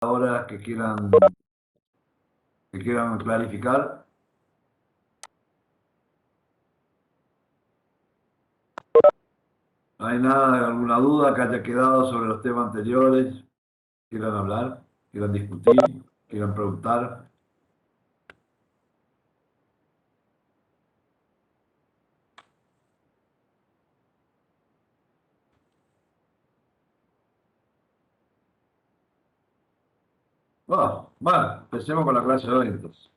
ahora que quieran clarificar. ¿No hay nada, alguna duda que haya quedado sobre los temas anteriores? ¿Quieran hablar? ¿Quieran discutir? ¿Quieran preguntar? Bueno, empecemos con la clase de hoy entonces.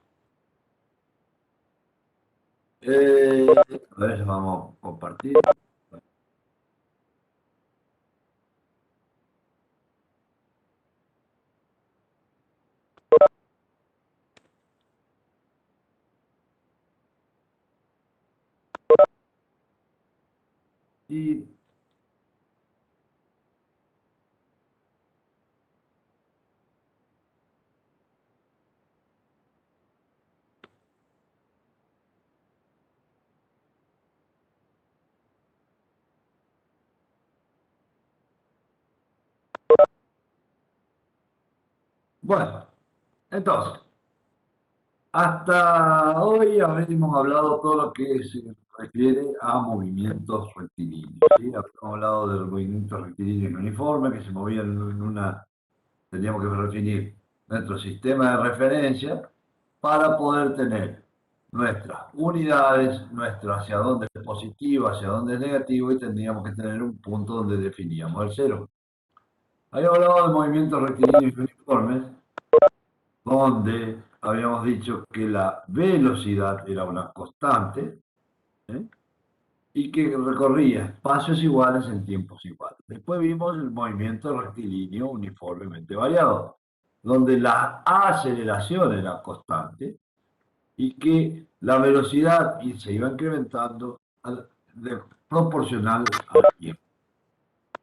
A ver, vamos a compartir. Y bueno, entonces, hasta hoy habíamos hablado todo lo que se refiere a movimientos rectilíneos. ¿Sí? Habíamos hablado de los movimientos rectilíneos uniformes que se movían en una, teníamos que definir nuestro sistema de referencia para poder tener nuestras unidades, nuestro hacia dónde es positivo, hacia dónde es negativo, y tendríamos que tener un punto donde definíamos el cero. Habíamos hablado de movimientos rectilíneos uniformes, donde habíamos dicho que la velocidad era una constante, ¿eh? Y que recorría espacios iguales en tiempos iguales. Después vimos el movimiento rectilíneo uniformemente variado, donde la aceleración era constante y que la velocidad se iba incrementando proporcional al tiempo.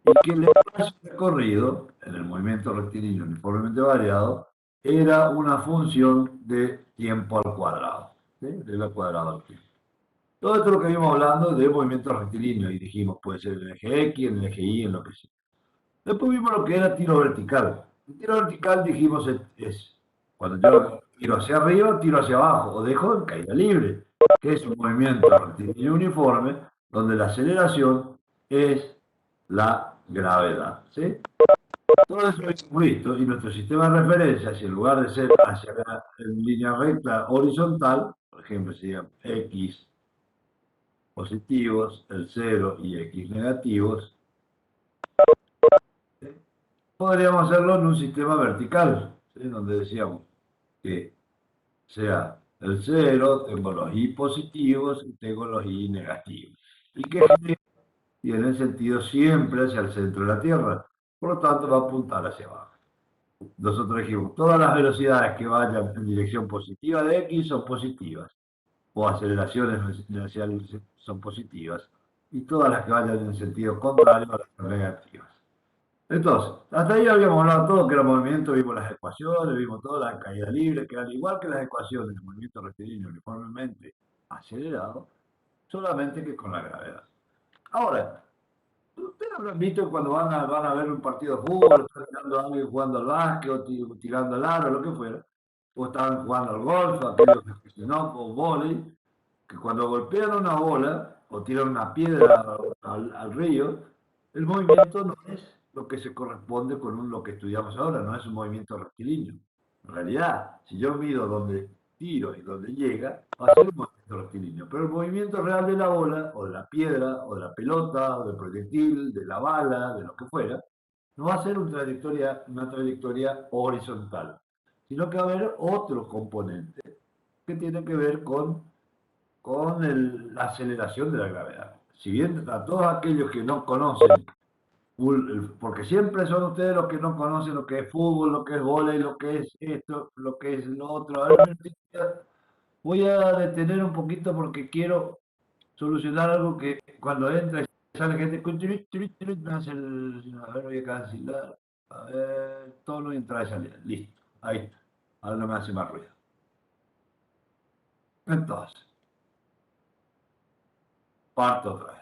Y que el espacio recorrido en el movimiento rectilíneo uniformemente variado era una función de tiempo al cuadrado, ¿sí? De la cuadrado al tiempo. Todo esto es lo que vimos hablando de movimiento rectilíneo y dijimos puede ser en el eje X, en el eje Y, en lo que sea. Después vimos lo que era tiro vertical. El tiro vertical dijimos es cuando yo tiro hacia arriba, tiro hacia abajo o dejo en caída libre, que es un movimiento rectilíneo uniforme donde la aceleración es la gravedad. ¿Sí? Todo eso lo hemos visto y nuestro sistema de referencia, si en lugar de ser hacia en línea recta horizontal, por ejemplo, sería X positivos, el 0 y X negativos, podríamos hacerlo en un sistema vertical, ¿sí? Donde decíamos que sea el 0, tengo los Y positivos y tengo los Y negativos. Y que tiene sentido siempre hacia el centro de la Tierra, por lo tanto va a apuntar hacia abajo. Nosotros dijimos, todas las velocidades que vayan en dirección positiva de X son positivas, o aceleraciones son positivas, y todas las que vayan en sentido contrario son negativas. Entonces, hasta ahí habíamos hablado todo, que era movimiento, vimos las ecuaciones, vimos toda la caída libre, que eran igual que las ecuaciones de movimiento rectilíneo uniformemente acelerado, solamente que con la gravedad. Ahora, ustedes habrán visto cuando van a ver un partido de fútbol, están mirando a alguien jugando al básquet, o tirando al aro, lo que fuera, o estaban jugando al golf, aquellos que no, o vóley, que cuando golpean una bola o tiran una piedra al río, el movimiento no es lo que se corresponde con lo que estudiamos ahora, no es un movimiento rectilíneo. En realidad, si yo mido donde tiro y donde llega, va a ser un movimiento rectilíneo. Pero el movimiento real de la bola, o de la piedra, o de la pelota, o del proyectil, de la bala, de lo que fuera, no va a ser una trayectoria horizontal, sino que va a haber otro componente que tiene que ver con la aceleración de la gravedad. Si bien a todos aquellos que no conocen, porque siempre son ustedes los que no conocen lo que es fútbol, lo que es vóley, lo que es esto, lo que es lo otro. A ver, voy a detener un poquito porque quiero solucionar algo que cuando entra y sale gente con me hace a ver, voy a cancelar, a ver, tono y entrada y salida. Listo, ahí está. Ahora no me hace más ruido. Entonces, parto otra vez.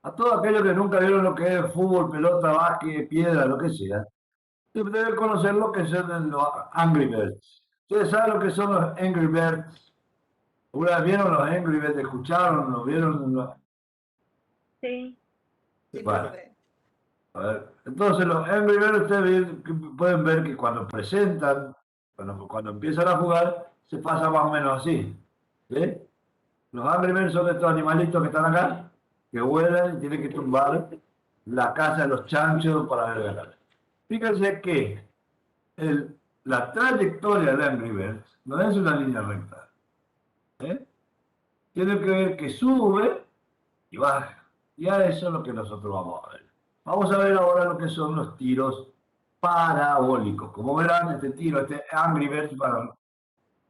A todos aquellos que nunca vieron lo que es fútbol, pelota, básquet, piedra, lo que sea, Debe conocer lo que son los Angry Birds. ¿Ustedes saben lo que son los Angry Birds? ¿Alguna vez vieron los Angry Birds? ¿Escucharon? ¿Lo vieron? Sí, sí, Bueno, profe. a ver. Entonces, los Angry Birds ustedes pueden ver que cuando presentan, cuando empiezan a jugar, se pasa más o menos así. ¿Sí? Los Angry Birds son estos animalitos que están acá, que vuelan y tienen que tumbar la casa de los chanchos para ver ganar. Fíjense que la trayectoria del Angry Birds no es una línea recta. ¿Eh? Tiene que ver que sube y baja. Y a eso es lo que nosotros vamos a ver. Vamos a ver ahora lo que son los tiros parabólicos. Como verán, este tiro, este Angry Birds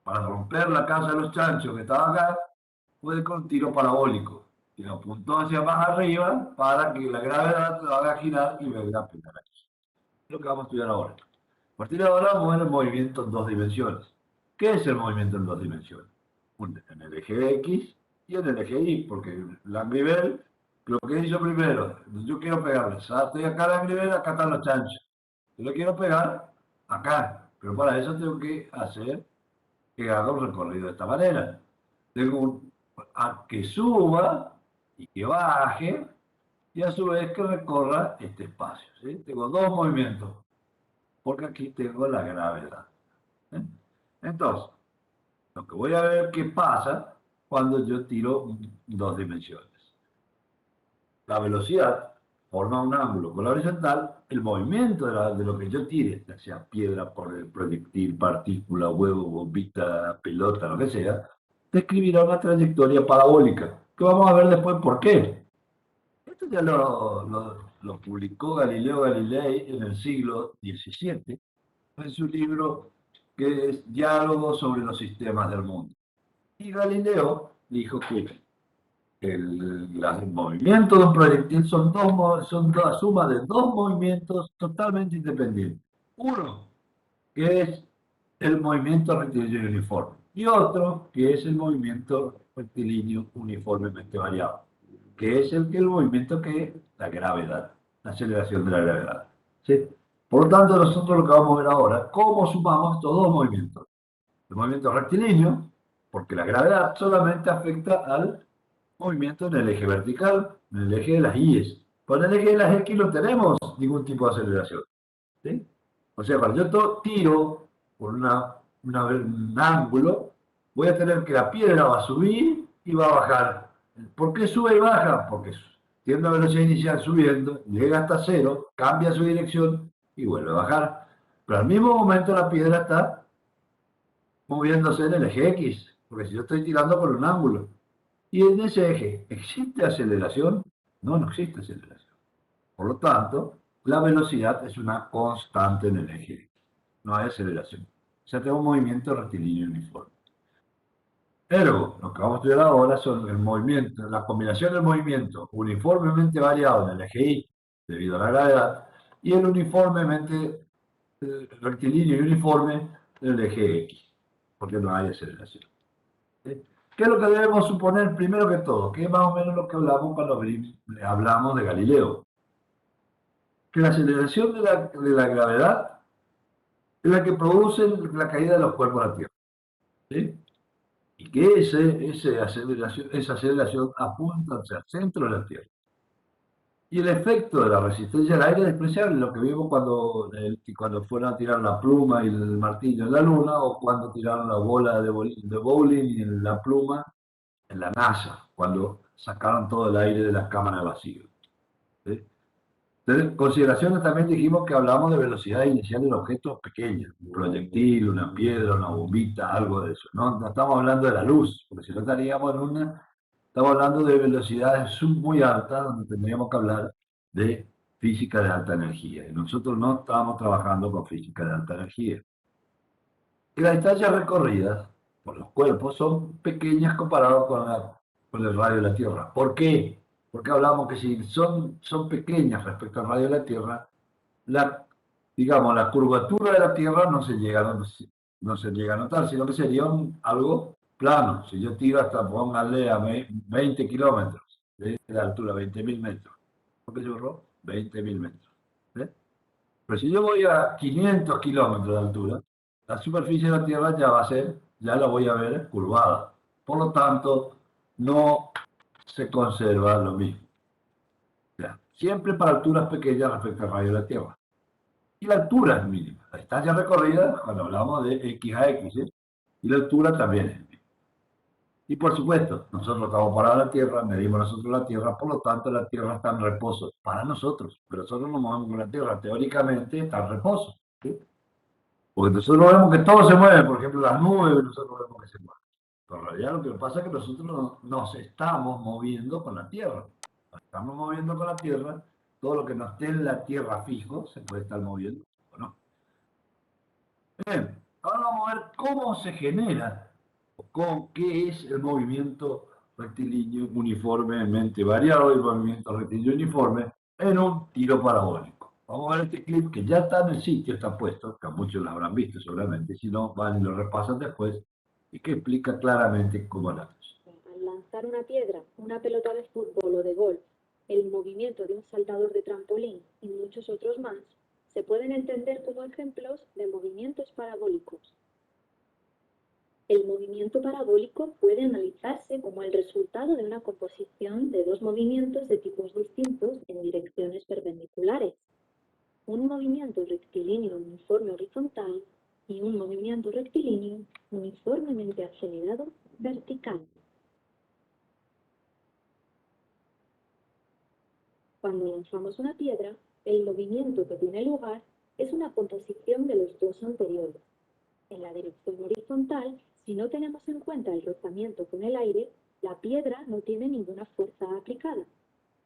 para romper la casa de los chanchos que estaba acá, fue con tiro parabólico. Y lo apuntó hacia más arriba para que la gravedad lo haga girar y venga a pegar aquí. Es lo que vamos a estudiar ahora. A partir de ahora vamos a ver el movimiento en dos dimensiones. ¿Qué es el movimiento en dos dimensiones? En el eje X y en el eje Y, porque la nivel, lo que hizo primero, yo quiero pegarle, estoy acá la nivel, acá están los chanchos. Yo lo quiero pegar acá, pero para eso tengo que hacer que haga un recorrido de esta manera. Tengo que suba y que baje, y a su vez que recorra este espacio. ¿Sí? Tengo dos movimientos, porque aquí tengo la gravedad. ¿Eh? Entonces, lo que voy a ver qué pasa cuando yo tiro dos dimensiones. La velocidad forma un ángulo con la horizontal, el movimiento de lo que yo tire, ya sea piedra, por el proyectil, partícula, huevo, bombita, pelota, lo que sea, describirá una trayectoria parabólica, que vamos a ver después por qué. Esto ya lo publicó Galileo Galilei en el siglo XVII, en su libro que es Diálogo sobre los sistemas del mundo. Y Galileo dijo que el movimiento de un proyectil son la suma de dos movimientos totalmente independientes. Uno, que es el movimiento rectilíneo uniforme, y otro, que es el movimiento rectilíneo uniformemente variable, que es el movimiento que es la gravedad, la aceleración de la gravedad. ¿Sí? Por lo tanto, nosotros lo que vamos a ver ahora, cómo sumamos estos dos movimientos. El movimiento rectilíneo, porque la gravedad solamente afecta al movimiento en el eje vertical, en el eje de las I's. Con el eje de las X no tenemos ningún tipo de aceleración. ¿Sí? O sea, cuando yo tiro por un ángulo, voy a tener que la piedra va a subir y va a bajar. ¿Por qué sube y baja? Porque tiene una velocidad inicial subiendo, llega hasta cero, cambia su dirección y vuelve a bajar. Pero al mismo momento la piedra está moviéndose en el eje X, porque si yo estoy tirando por un ángulo. Y en ese eje, ¿existe aceleración? No, no existe aceleración. Por lo tanto, la velocidad es una constante en el eje. No hay aceleración. O sea, tengo un movimiento rectilíneo uniforme. Ergo, lo que vamos a estudiar ahora son el movimiento, la combinación del movimiento uniformemente variado en el eje Y, debido a la gravedad, y el uniformemente rectilíneo y uniforme en el eje X, porque no hay aceleración. ¿Sí? ¿Qué es lo que debemos suponer primero que todo? Que es más o menos lo que hablamos cuando hablamos de Galileo. Que la aceleración de la gravedad es la que produce la caída de los cuerpos a la Tierra. ¿Sí? Y que esa aceleración apunta hacia el centro de la Tierra. Y el efecto de la resistencia al aire es despreciable, lo que vimos cuando fueron a tirar la pluma y el martillo en la Luna, o cuando tiraron la bola de bowling y la pluma en la NASA, cuando sacaron todo el aire de las cámaras de vacío. ¿Sí? Entonces, consideraciones también dijimos que hablamos de velocidad inicial en objetos pequeños, un proyectil, una piedra, una bombita, algo de eso. No, no estamos hablando de la luz, porque si no estaríamos estamos hablando de velocidades muy altas, donde tendríamos que hablar de física de alta energía. Y nosotros no estamos trabajando con física de alta energía. Y las distancias recorridas por los cuerpos son pequeñas comparadas con el radio de la Tierra. ¿Por qué? Porque hablamos que si son pequeñas respecto al radio de la Tierra, digamos, la curvatura de la Tierra no se llega a notar, sino que sería algo plano. Si yo tiro hasta, póngale a 20 kilómetros de altura, 20.000 metros. ¿Por qué churro? 20.000 metros. ¿Eh? Pero si yo voy a 500 kilómetros de altura, la superficie de la Tierra ya va a ser, ya la voy a ver curvada. Por lo tanto, no se conserva lo mismo. O sea, siempre para alturas pequeñas respecto al radio de la Tierra. Y la altura es mínima. La distancia recorrida, cuando hablamos de X a X, ¿sí? Y la altura también es mínima. Y por supuesto, nosotros estamos parados en la Tierra, medimos nosotros la Tierra, por lo tanto la Tierra está en reposo para nosotros. Pero nosotros nos movemos con la Tierra, teóricamente está en reposo. ¿Sí? Porque nosotros vemos que todo se mueve, por ejemplo, las nubes, nosotros vemos que se mueven. Pero en realidad lo que pasa es que nosotros nos estamos moviendo con la Tierra. Nos estamos moviendo con la Tierra, todo lo que no esté en la Tierra fijo se puede estar moviendo, ¿o no? Bien, ahora vamos a ver cómo se genera, o qué es el movimiento rectilíneo uniformemente variado y el movimiento rectilíneo uniforme en un tiro parabólico. Vamos a ver este clip que ya está en el sitio, está puesto, que a muchos lo habrán visto seguramente, si no, van y lo repasan después, y que explica claramente cómo la cosa. Al lanzar una piedra, una pelota de fútbol o de golf, el movimiento de un saltador de trampolín y muchos otros más, se pueden entender como ejemplos de movimientos parabólicos. El movimiento parabólico puede analizarse como el resultado de una composición de dos movimientos de tipos distintos en direcciones perpendiculares. Un movimiento rectilíneo uniforme horizontal y un movimiento rectilíneo uniformemente acelerado vertical. Cuando lanzamos una piedra, el movimiento que tiene lugar es una composición de los dos anteriores. En la dirección horizontal, si no tenemos en cuenta el rozamiento con el aire, la piedra no tiene ninguna fuerza aplicada.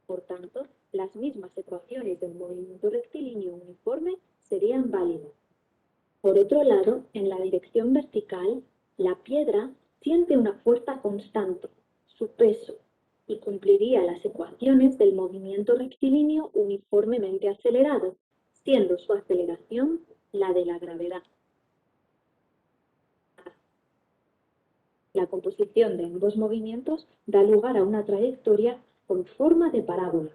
Por tanto, las mismas ecuaciones del movimiento rectilíneo uniforme serían válidas. Por otro lado, en la dirección vertical, la piedra siente una fuerza constante, su peso, y cumpliría las ecuaciones del movimiento rectilíneo uniformemente acelerado, siendo su aceleración la de la gravedad. La composición de ambos movimientos da lugar a una trayectoria con forma de parábola.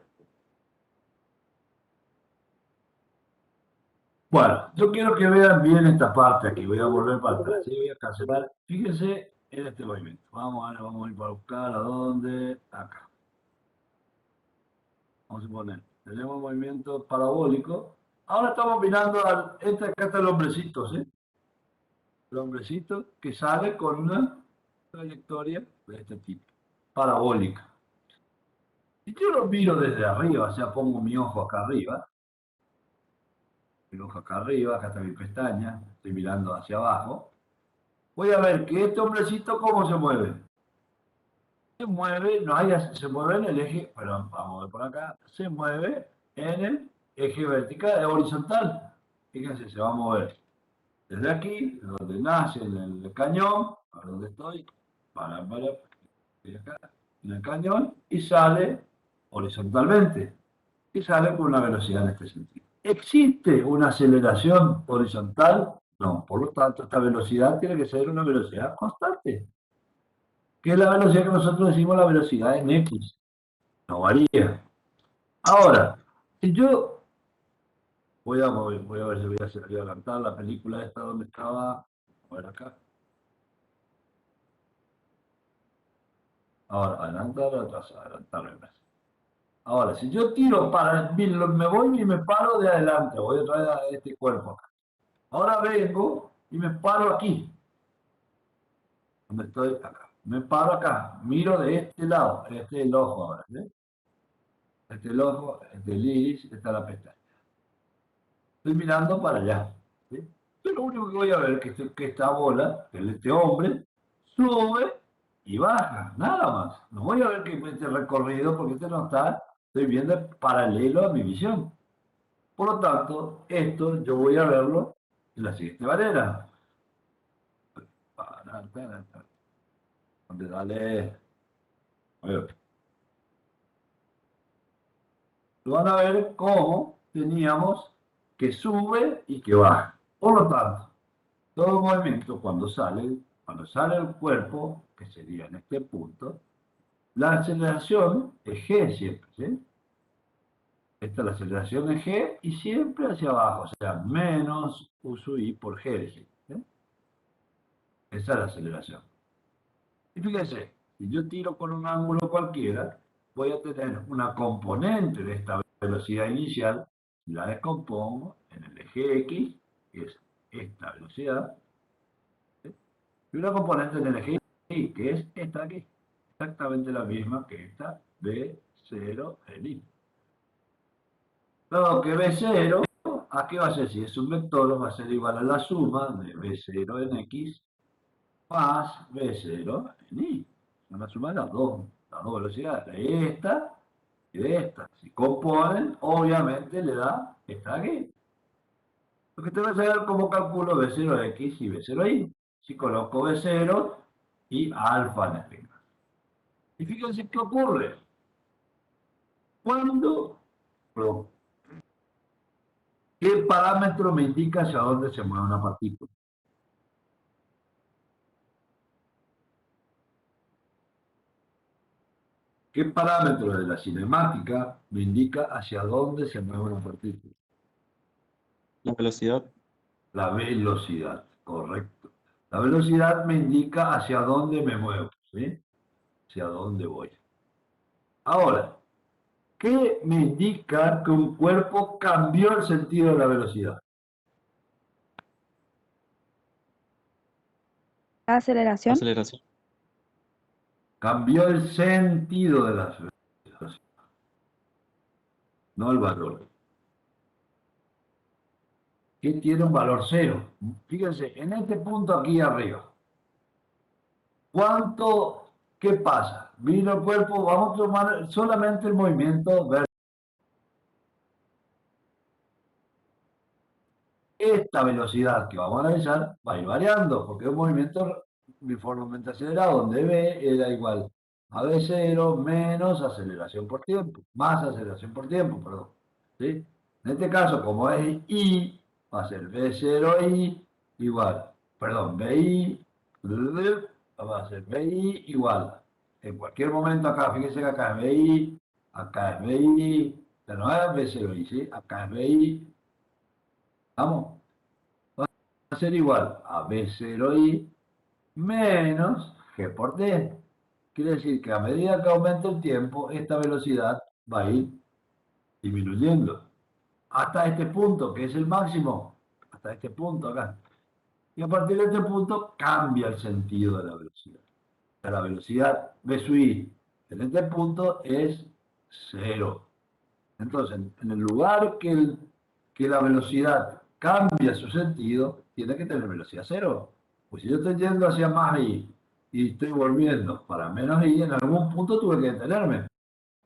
Bueno, yo quiero que vean bien esta parte aquí, voy a volver para atrás, ¿sí? Voy a cancelar. Fíjense en este movimiento. Vamos a ir para buscar a dónde, acá. Vamos a poner, tenemos movimiento parabólico. Ahora estamos mirando acá está el hombrecito, ¿sí? El hombrecito que sale con una trayectoria de este tipo, parabólica. Si yo lo miro desde arriba, o sea, pongo mi ojo acá arriba, acá está mi pestaña, estoy mirando hacia abajo, voy a ver que este hombrecito, ¿cómo se mueve? Se mueve, se mueve en el eje, perdón, vamos a ver por acá, se mueve en el eje vertical, horizontal. Fíjense, se va a mover desde aquí, donde nace en el cañón, a donde estoy, acá, en el cañón, y sale horizontalmente, y sale con una velocidad en este sentido. ¿Existe una aceleración horizontal? No, por lo tanto, esta velocidad tiene que ser una velocidad constante, que es la velocidad que nosotros decimos la velocidad en X, no varía. Ahora, si yo voy a ver si voy a adelantar la película esta donde estaba, a ver acá. Ahora, adelantar, adelantar. Ahora, si yo tiro me voy y me paro de adelante, voy a traer a este cuerpo acá. Ahora vengo y me paro aquí, donde estoy acá. Me paro acá, miro de este lado, este es el ojo ahora, ¿sí? Este es el ojo, este es el iris, esta es la pestaña. Estoy mirando para allá, ¿sí? Yo lo único que voy a ver es que esta bola, que es este hombre, sube y baja, nada más. No voy a ver que este recorrido porque este no está, estoy viendo paralelo a mi visión. Por lo tanto, esto yo voy a verlo de la siguiente manera. Donde dale. A ver. Van a ver cómo teníamos que sube y que baja. Por lo tanto, todo movimiento cuando sale el cuerpo, que sería en este punto, la aceleración es G siempre, ¿sí? Esta es la aceleración de g y siempre hacia abajo, o sea, menos u sub i por g de g. ¿Eh? Esa es la aceleración. Y fíjense, si yo tiro con un ángulo cualquiera, voy a tener una componente de esta velocidad inicial, la descompongo en el eje x, que es esta velocidad, ¿sí? Y una componente en el eje y, que es esta aquí, exactamente la misma que esta b0 en i. Luego que b0, ¿a qué va a ser? Si es un vector, va a ser igual a la suma de b0 en x más b0 en i. Son la suma de las dos velocidades, de esta y de esta. Si componen, obviamente le da esta de aquí. Lo que tengo que saber cómo calculo b0x y b0y. Si coloco b0 y alfa en este caso. Y fíjense qué ocurre. Cuando, ¿qué parámetro me indica hacia dónde se mueve una partícula? ¿Qué parámetro de la cinemática me indica hacia dónde se mueve una partícula? La velocidad. La velocidad, correcto. La velocidad me indica hacia dónde me muevo, ¿sí? Hacia dónde voy. Ahora, ¿qué me indica que un cuerpo cambió el sentido de la velocidad? Aceleración. Aceleración. Cambió el sentido de la velocidad, no el valor. ¿Qué tiene un valor cero? Fíjense, en este punto aquí arriba, ¿cuánto, qué pasa? Vino el cuerpo, vamos a tomar solamente el movimiento vertical. Esta velocidad que vamos a analizar va a ir variando, porque es un movimiento uniformemente acelerado, donde v era igual a v0 menos aceleración por tiempo, más aceleración por tiempo, perdón. ¿Sí? En este caso, como es i, va a ser v0i igual, perdón, vi, va a ser vi igual. En cualquier momento acá, fíjense que acá es vi, acá es vi, pero no es v0i, ¿sí? Acá es vi, vamos, va a ser igual a v0i menos g por t. Quiere decir que a medida que aumenta el tiempo, esta velocidad va a ir disminuyendo. Hasta este punto, que es el máximo, hasta este punto acá. Y a partir de este punto cambia el sentido de la velocidad. La velocidad v sub i en este punto es cero. Entonces, en el lugar que la velocidad cambia su sentido, tiene que tener velocidad cero. Pues si yo estoy yendo hacia más i y estoy volviendo para menos i, en algún punto tuve que detenerme.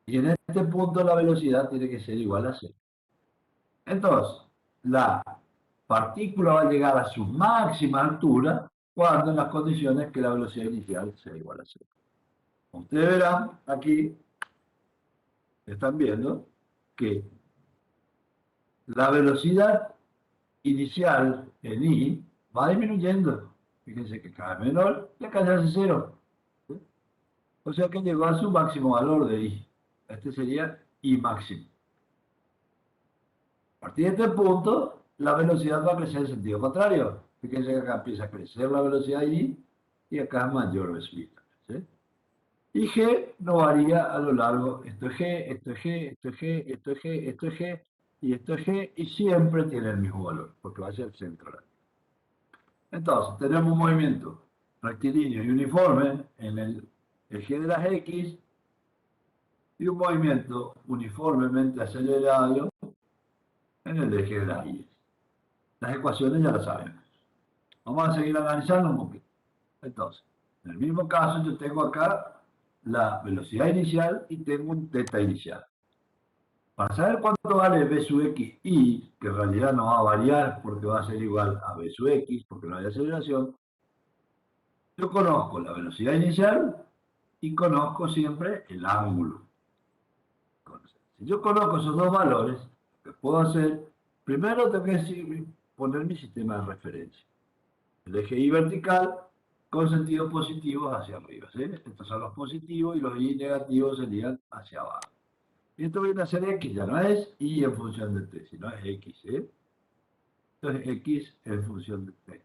Y en este punto la velocidad tiene que ser igual a cero. Entonces, la partícula va a llegar a su máxima altura cuando en las condiciones que la velocidad inicial sea igual a cero. Ustedes verán aquí, están viendo que la velocidad inicial en i va disminuyendo. Fíjense que cada vez menor y acá ya hace cero. ¿Sí? O sea que llegó a su máximo valor de i. Este sería i máximo. A partir de este punto, la velocidad va a crecer en sentido contrario. Fíjense que acá empieza a crecer la velocidad i y acá es mayor velocidad. ¿Sí? Y g no varía a lo largo. Esto es g, esto es g, esto es g, esto es g, esto es g y esto es g y siempre tiene el mismo valor porque va hacia el centro. Entonces, tenemos un movimiento rectilíneo y uniforme en el eje de las x y un movimiento uniformemente acelerado en el eje de las y. Las ecuaciones ya las sabemos. Vamos a seguir analizando un poquito. Entonces, en el mismo caso yo tengo acá la velocidad inicial y tengo un teta inicial. Para saber cuánto vale v sub x y, que en realidad no va a variar porque va a ser igual a v sub x, porque no hay aceleración, yo conozco la velocidad inicial y conozco siempre el ángulo. Si yo conozco esos dos valores, lo que puedo hacer, primero tengo que poner mi sistema de referencia. El eje y vertical con sentidos positivos hacia arriba. ¿Sí? Estos son los positivos y los y negativos serían hacia abajo. Y esto viene a ser x, ya no es y en función de t, sino es x, ¿eh? Entonces x en función de t.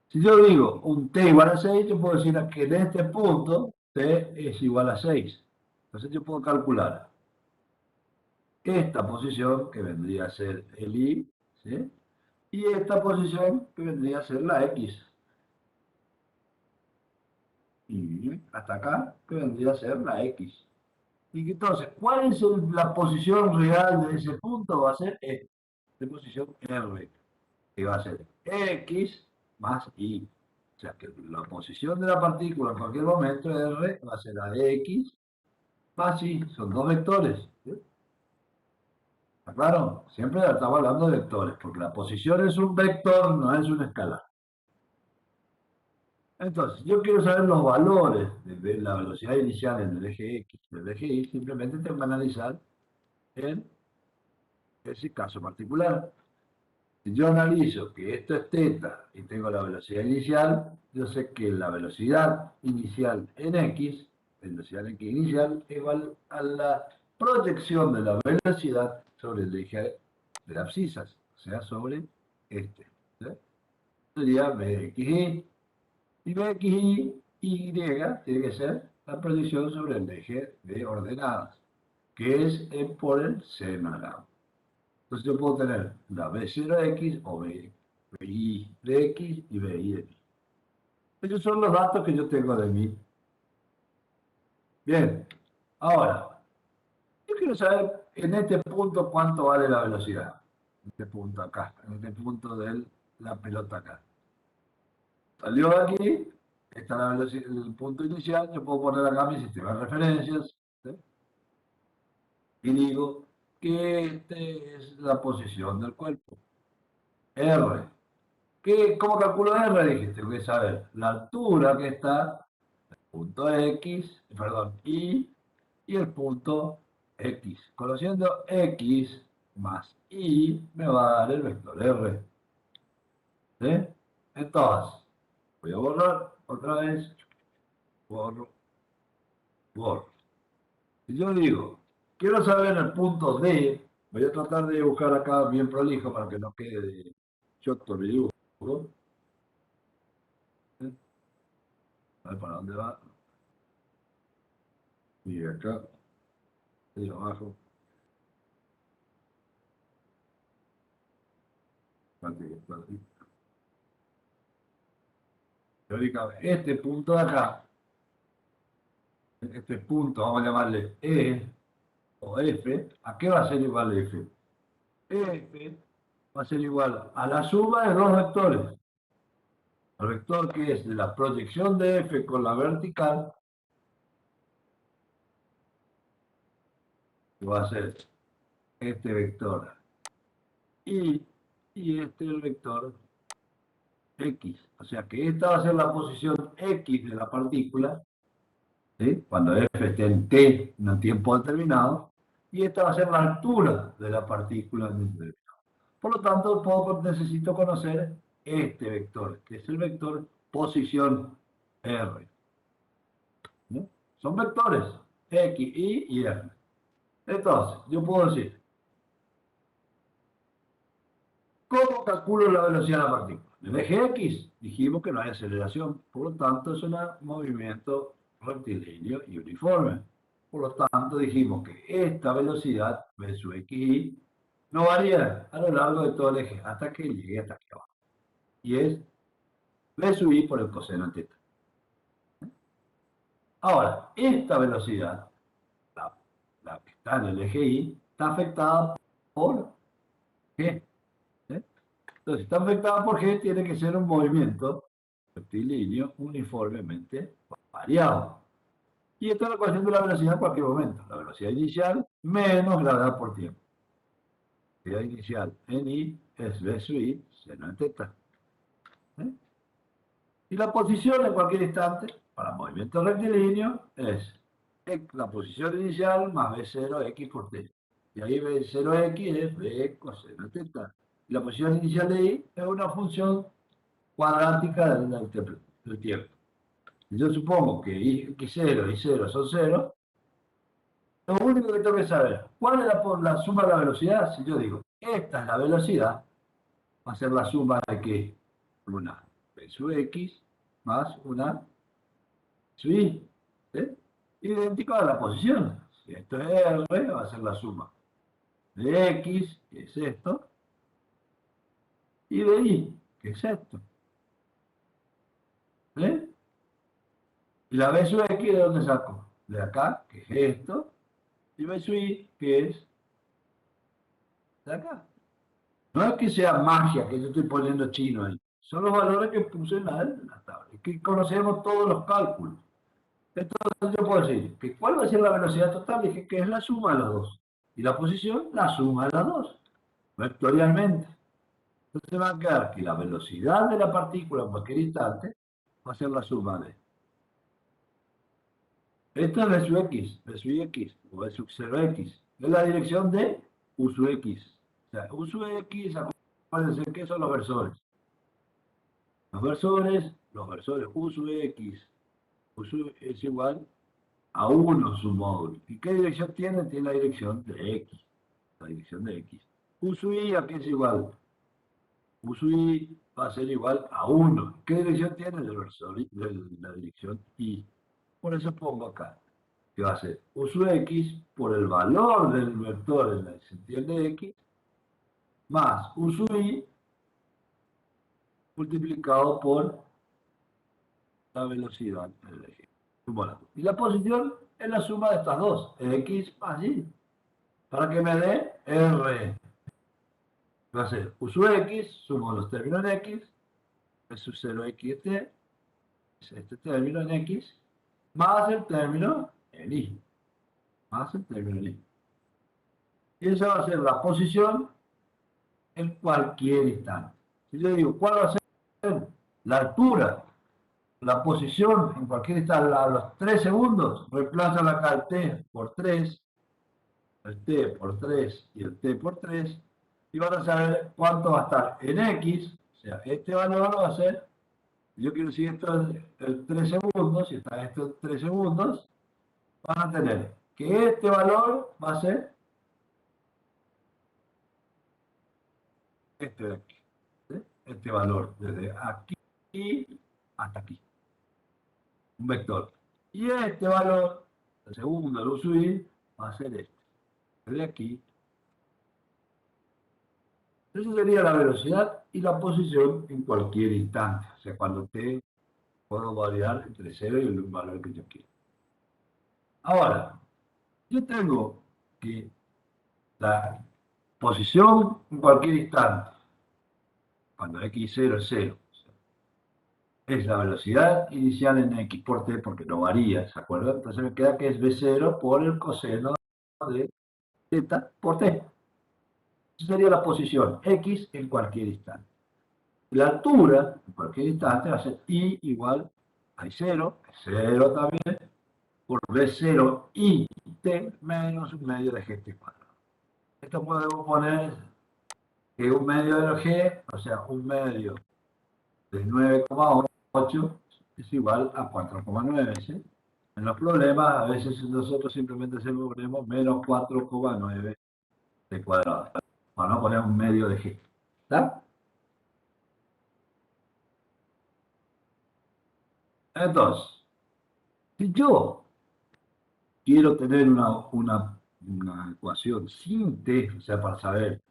Si yo digo un t igual a 6, yo puedo decir que en este punto t es igual a 6. Entonces yo puedo calcular esta posición, que vendría a ser el y, ¿sí? Y esta posición, que vendría a ser la x. Y hasta acá, que vendría a ser la x. Y entonces, ¿cuál es la posición real de ese punto? Va a ser de posición R, que va a ser x más y. O sea que la posición de la partícula en cualquier momento R va a ser la de x más y. Son dos vectores. ¿Sí? ¿Está claro? Siempre estamos hablando de vectores, porque la posición es un vector, no es un escalar. Entonces, yo quiero saber los valores de la velocidad inicial en el eje X, del eje Y, simplemente tengo que analizar en ese caso particular. Si yo analizo que esto es θ y tengo la velocidad inicial, yo sé que la velocidad inicial en X, velocidad en X inicial, es igual a la proyección de la velocidad sobre el eje de las abscisas, o sea, sobre este. ¿Sí? Sería Bxy. Y BXY tiene que ser la proyección sobre el eje de ordenadas, que es por el seno de la. Entonces yo puedo tener la B0X o BY de X y BY de Y. Esos son los datos que yo tengo de mí. Bien, ahora, yo quiero saber en este punto cuánto vale la velocidad. En este punto acá, en este punto de la pelota acá. Salió de aquí, está la velocidad, el punto inicial, yo puedo poner acá mi sistema de referencias, ¿sí? Y digo que esta es la posición del cuerpo. R. ¿Cómo calculo R? Dije, tengo que saber la altura que está, el punto X, perdón, y el punto X. Conociendo X más Y, me va a dar el vector R. ¿Sí? Entonces, voy a borrar otra vez, borro, borro. Si yo digo, quiero saber el punto D, voy a tratar de dibujar acá bien prolijo para que no quede choto mi dibujo. A ver para dónde va. Y acá, y abajo. Teóricamente, este punto de acá, este punto, vamos a llamarle E o F, ¿a qué va a ser igual F? F va a ser igual a la suma de dos vectores. El vector que es de la proyección de F con la vertical, que va a ser este vector y, y este el vector X. O sea que esta va a ser la posición X de la partícula, ¿sí? Cuando F esté en T, en un tiempo determinado, y esta va a ser la altura de la partícula en un determinado. Por lo tanto, necesito conocer este vector, que es el vector posición R. ¿No? Son vectores X, Y y R. Entonces, yo puedo decir, ¿cómo calculo la velocidad de la partícula? En el eje X dijimos que no hay aceleración, por lo tanto es un movimiento rectilíneo y uniforme. Por lo tanto dijimos que esta velocidad, v sub xy, no varía a lo largo de todo el eje hasta que llegue hasta aquí abajo. Y es v sub y por el coseno de θ. Ahora, esta velocidad, la que está en el eje Y, está afectada por G. ¿Sí? Entonces, está afectada por G, tiene que ser un movimiento rectilíneo uniformemente variado. Y esta es la ecuación de la velocidad en cualquier momento. La velocidad inicial menos gravedad por tiempo. La velocidad inicial en I es v sub I, seno en θ. ¿Sí? Y la posición en cualquier instante para movimiento rectilíneo es la posición inicial más V0x por t. Y ahí V0x es V coseno θ. Y la posición inicial de I es una función cuadrática del tiempo. Si yo supongo que x0 y 0 son 0, Lo único que tengo que saber, ¿cuál es la suma de la velocidad? Si yo digo, esta es la velocidad, va a ser la suma de que una v sub x más una sub y. ¿Sí? Idéntico a la posición. Si esto es r, va a ser la suma de x, que es esto, y de y, que es esto. ¿Sí? Y la b sub x, ¿de dónde saco? De acá, que es esto, y b sub y, que es de acá. No es que sea magia, que yo estoy poniendo chino ahí. Son los valores que puse en la tabla. Es que conocemos todos los cálculos. Entonces yo puedo decir que cuál va a ser la velocidad total, dije que es la suma de los dos. Y la posición, la suma de las dos, vectorialmente. Entonces va a quedar que la velocidad de la partícula en cualquier instante va a ser la suma de. Esto es v sub x, v sub x, o v sub 0x. Es la dirección de u sub x. O sea, u sub x, acuérdense que son los versores. Los versores u sub x, u sub es igual a 1 su módulo. ¿Y qué dirección tiene? Tiene la dirección de x. La dirección de x. U sub y aquí es igual. U sub y va a ser igual a 1. ¿Qué dirección tiene? El versor, la dirección y. Por eso pongo acá, que va a ser u sub x por el valor del vector en la dirección de x, más u sub y multiplicado por la velocidad del eje. Bueno, y la posición es la suma de estas dos, x más y, para que me dé r. Va a ser u sub x, sumo los términos en x, es sub 0xt, es este término en x, más el término en y, más el término en y. Y esa va a ser la posición en cualquier instante. Si yo digo, ¿cuál va a ser la altura? La posición en cualquier instante a los 3 segundos, reemplazan acá el t por 3, el t por 3 y el t por 3, y van a saber cuánto va a estar en x, o sea, este valor va a ser, yo quiero decir esto es el 3 segundos, si está esto en 3 segundos, van a tener que este valor va a ser este de aquí, ¿sí? Este valor, desde aquí hasta aquí, un vector. Y este valor, el segundo, el u sub y, va a ser este, de aquí. Esa sería la velocidad y la posición en cualquier instante. O sea, cuando t puedo variar entre 0 y el valor que yo quiero. Ahora, yo tengo que la posición en cualquier instante, cuando x0 es 0, es la velocidad inicial en x por t, porque no varía, ¿se acuerdan? Entonces me queda que es v0 por el coseno de θ por t. Esa sería la posición x en cualquier instante. La altura, en cualquier instante, va a ser i igual a i0, 0 también, por v0 y t menos un medio de gt cuadrado. Esto podemos poner que un medio de g, o sea, un medio de 9,8 es igual a 4,9. ¿Sí? En los problemas, a veces nosotros simplemente ponemos menos 4,9 de cuadrado, para no poner un medio de g. ¿Está? Entonces, si yo quiero tener una ecuación sin t, o sea, para saber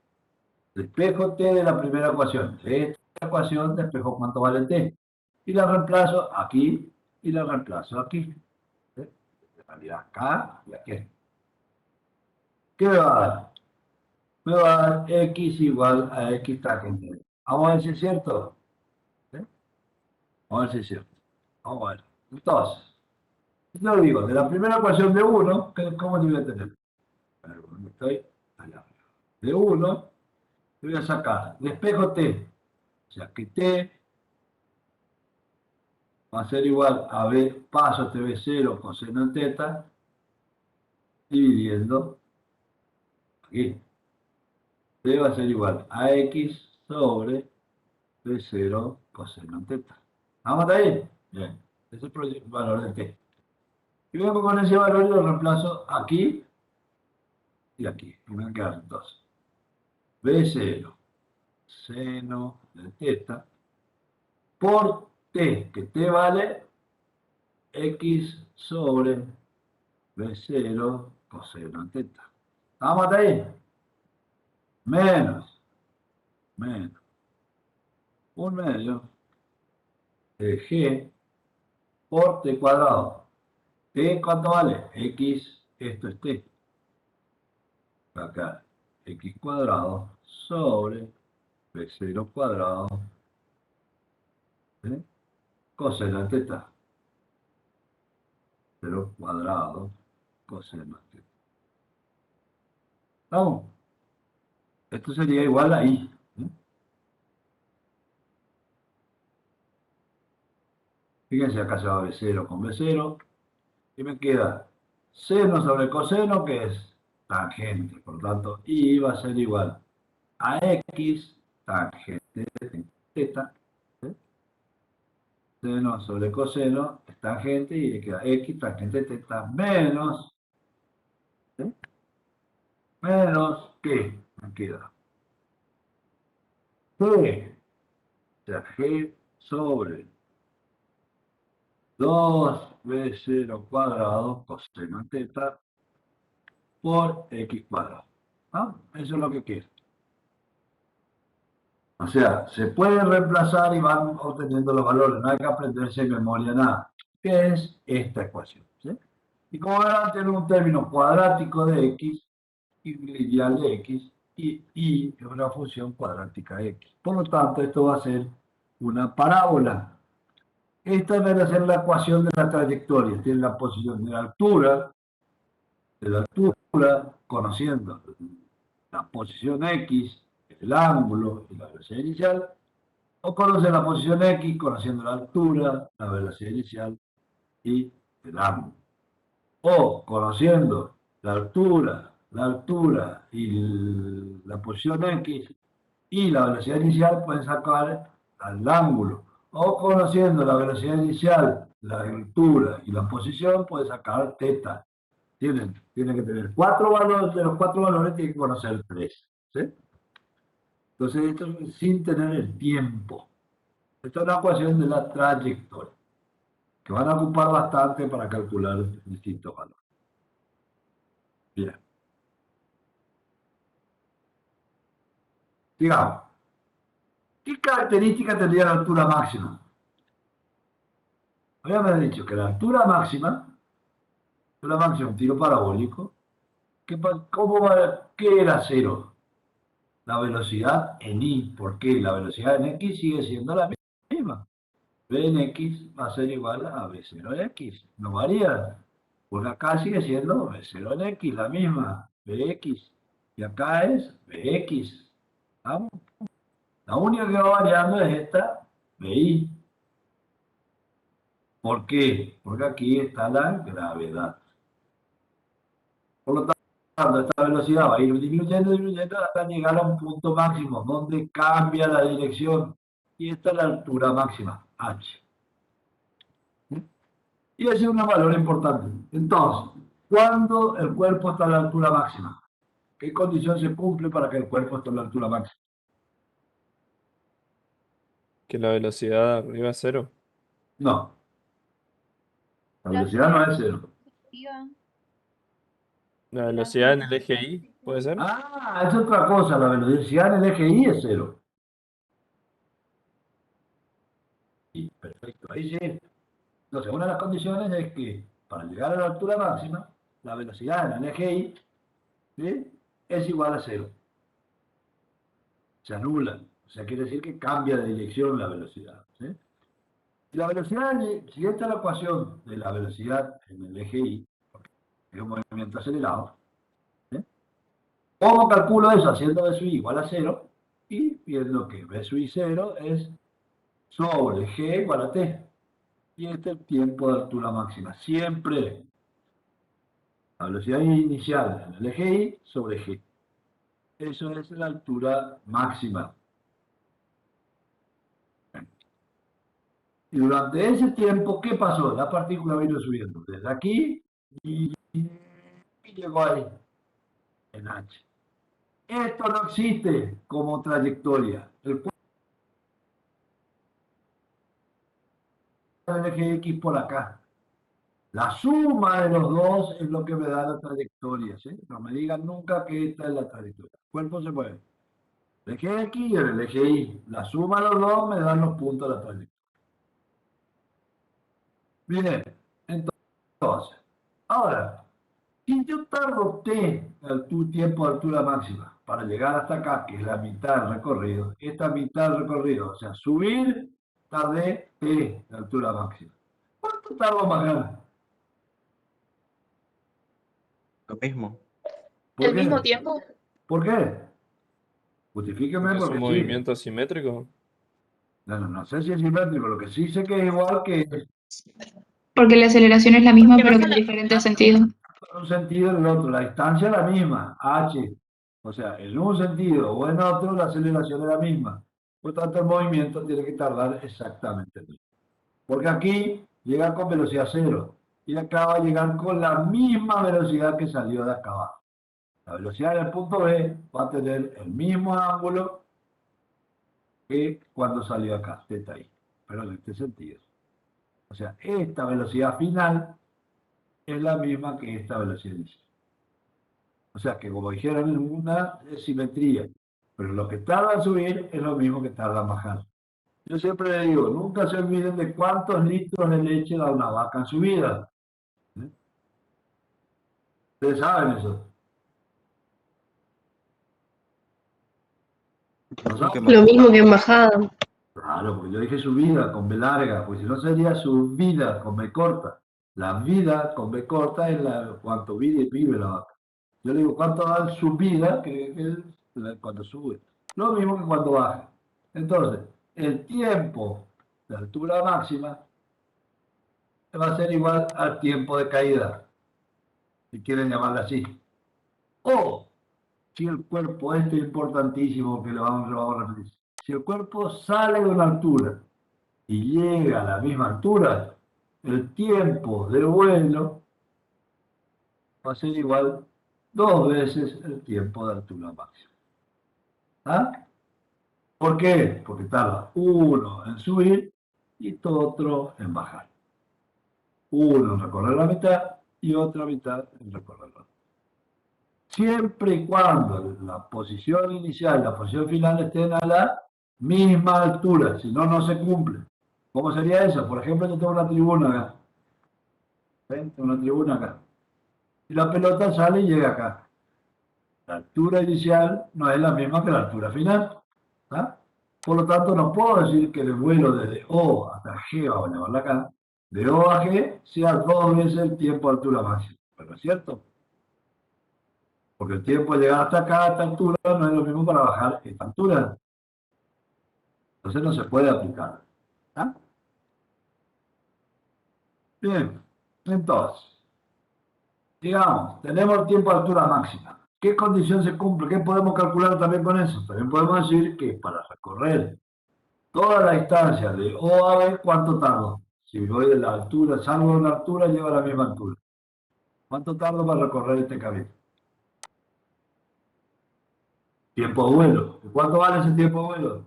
despejo t de la primera ecuación, de esta ecuación despejo cuánto vale t, y la reemplazo aquí y la reemplazo aquí. ¿Sí? En realidad acá y aquí. ¿Qué me va a dar? Me va a dar x igual a x tangente. Vamos a ver si es cierto. ¿Sí? Vamos a ver si es cierto. Vamos a ver. Entonces, yo digo, de la primera ecuación de 1, ¿cómo te voy a tener? Estoy allá. De 1, voy a sacar despejo t. O sea que t va a ser igual a b paso tv0 coseno de θ dividiendo aquí. T va a ser igual a x sobre b0 coseno de θ. ¿Vamos de ahí? Bien. Ese es el valor de t. Y vengo con ese valor y lo reemplazo aquí y aquí. Y me quedan entonces B0 seno de teta por t, que t vale x sobre B0 coseno de teta. ¿Estamos hasta ahí? Menos un medio de g por t cuadrado. ¿T cuánto vale? X, esto es t. Acá, x cuadrado sobre B0 cuadrado, ¿eh? Coseno de teta. 0 cuadrado coseno de teta. ¿Vamos? Esto sería igual a I. Fíjense, acá se va B0 con B0. Y me queda seno sobre coseno, que es tangente. Por lo tanto, I va a ser igual a X tangente de teta. ¿Sí? Seno sobre coseno es tangente y le queda X tangente de teta menos. ¿Sí? Menos, ¿qué? Me queda G. O sea, G sobre 2B0 cuadrado coseno de teta por X cuadrado. ¿Ah? Eso es lo que quiero. O sea, se pueden reemplazar y van obteniendo los valores. No hay que aprenderse en memoria nada. ¿Qué es esta ecuación? ¿Sí? Y como verán, tiene un término cuadrático de x y lineal de x y es una función cuadrática de x. Por lo tanto, esto va a ser una parábola. Esta debe ser la ecuación de la trayectoria. Tiene la posición de la altura, conociendo la posición x, el ángulo y la velocidad inicial, o conoce la posición x conociendo la altura, la velocidad inicial y el ángulo. O conociendo la altura y la posición x y la velocidad inicial pueden sacar al ángulo. O conociendo la velocidad inicial, la altura y la posición pueden sacar teta. Tienen que tener 4 valores, de los 4 valores tienen que conocer 3. ¿Sí? Entonces esto es sin tener el tiempo. Esta es una ecuación de la trayectoria, que van a ocupar bastante para calcular distintos valores. Bien. Digamos, ¿qué característica tendría la altura máxima? Habíamos dicho que la altura máxima es un tiro parabólico. ¿Qué era cero? La velocidad en I. ¿Por qué? La velocidad en X sigue siendo la misma. B en X va a ser igual a B0 en X. No varía. Pues acá sigue siendo B0 en X, la misma. Bx. Y acá es Bx. ¿Vamos? La única que va variando es esta Bi. ¿Por qué? Porque aquí está la gravedad. Por lo tanto, esta velocidad va a ir disminuyendo hasta llegar a un punto máximo, donde cambia la dirección. Y esta es la altura máxima, h. Y ese es un valor importante. Entonces, ¿cuándo el cuerpo está a la altura máxima? ¿Qué condición se cumple para que el cuerpo esté a la altura máxima? Que la velocidad arriba es cero. No, la La velocidad no es cero. velocidad. La velocidad en el eje Y, ¿puede ser? Ah, es otra cosa, la velocidad en el eje Y es cero. Sí, perfecto, ahí sí. Entonces, una de las condiciones es que para llegar a la altura máxima, la velocidad en el eje Y, ¿sí?, es igual a cero. Se anula. O sea, quiere decir que cambia de dirección la velocidad. ¿Sí? Y la velocidad, si esta es la ecuación de la velocidad en el eje Y, es un movimiento acelerado, ¿sí?, ¿cómo calculo eso? Haciendo B sub I igual a cero y viendo que B sub I 0 es sobre G igual a T. Y este es el tiempo de altura máxima. Siempre la velocidad inicial en el eje Y sobre G. Eso es la altura máxima. Y durante ese tiempo, ¿qué pasó? La partícula vino subiendo desde aquí y llegó ahí. en h. Esto no existe como trayectoria. El eje X por acá. La suma de los dos es lo que me da la trayectoria, ¿sí? No me digan nunca que esta es la trayectoria. El cuerpo se mueve. El eje X y el eje Y. La suma de los dos me dan los puntos de la trayectoria. Bien, entonces, ahora, si yo tardo t, tu tiempo de altura máxima, para llegar hasta acá, que es la mitad del recorrido, esta mitad del recorrido, o sea, subir, tardé t de altura máxima. ¿Cuánto tardo bajar? Lo mismo. ¿Por ¿El mismo qué? tiempo? ¿Por qué? Justifíqueme Porque es un porque sí. movimiento asimétrico. No sé si es simétrico, lo que sí sé que es igual que Porque la aceleración es la misma, Porque pero baja con la... diferente sentido. en un sentido o en el otro. La distancia es la misma, h. O sea, en un sentido o en otro, la aceleración es la misma. Por tanto, el movimiento tiene que tardar exactamente lo mismo. Porque aquí llega con velocidad cero y acá va a llegar con la misma velocidad que salió de acá abajo. La velocidad del punto B va a tener el mismo ángulo que cuando salió acá, θ i, pero en este sentido. O sea, esta velocidad final es la misma que esta velocidad inicial. O sea, que como dijeron, es una simetría, pero lo que tarda en subir es lo mismo que tarda en bajar. Yo siempre le digo, nunca se olviden de cuántos litros de leche da una vaca en su vida. ¿Eh? Ustedes saben eso. ¿No Lo mismo que saben? Lo bajada. mismo que en bajada. Claro, porque yo dije su vida con B larga, pues si no sería su vida con B corta. La vida con B corta es cuánto vive la vaca. Yo le digo cuánto da en su vida, que es cuando sube. Lo mismo que cuando baja. Entonces, el tiempo de altura máxima va a ser igual al tiempo de caída, si quieren llamarlo así. O, si el cuerpo, esto es importantísimo que lo vamos a repetir, si el cuerpo sale de una altura y llega a la misma altura, el tiempo de vuelo va a ser igual 2 veces el tiempo de altura máxima. ¿Ah? ¿Por qué? Porque tarda uno en subir y otro en bajar. Uno en recorrer la mitad y otra mitad en recorrer la otra. Siempre y cuando la posición inicial y la posición final estén a la misma altura, si no, no se cumple. ¿Cómo sería eso? Por ejemplo, yo tengo una tribuna acá. ¿Ven? Tengo una tribuna acá. Y la pelota sale y llega acá. La altura inicial no es la misma que la altura final. ¿Ah? Por lo tanto, no puedo decir que el vuelo desde O hasta G, vamos a llamarla acá, de O a G sea 2 veces el tiempo de altura máxima. Pero es cierto. Porque el tiempo de llegar hasta acá, a esta altura, no es lo mismo para bajar esta altura. Entonces no se puede aplicar. ¿Ah? Bien. Entonces, digamos, tenemos el tiempo de altura máxima. ¿Qué condición se cumple? ¿Qué podemos calcular también con eso? También podemos decir que para recorrer toda la distancia de O a B, ¿cuánto tardo? Si voy de la altura, salgo de una altura, llego a la misma altura. ¿Cuánto tardo para recorrer este camino? Tiempo de vuelo. ¿Cuánto vale ese tiempo de vuelo?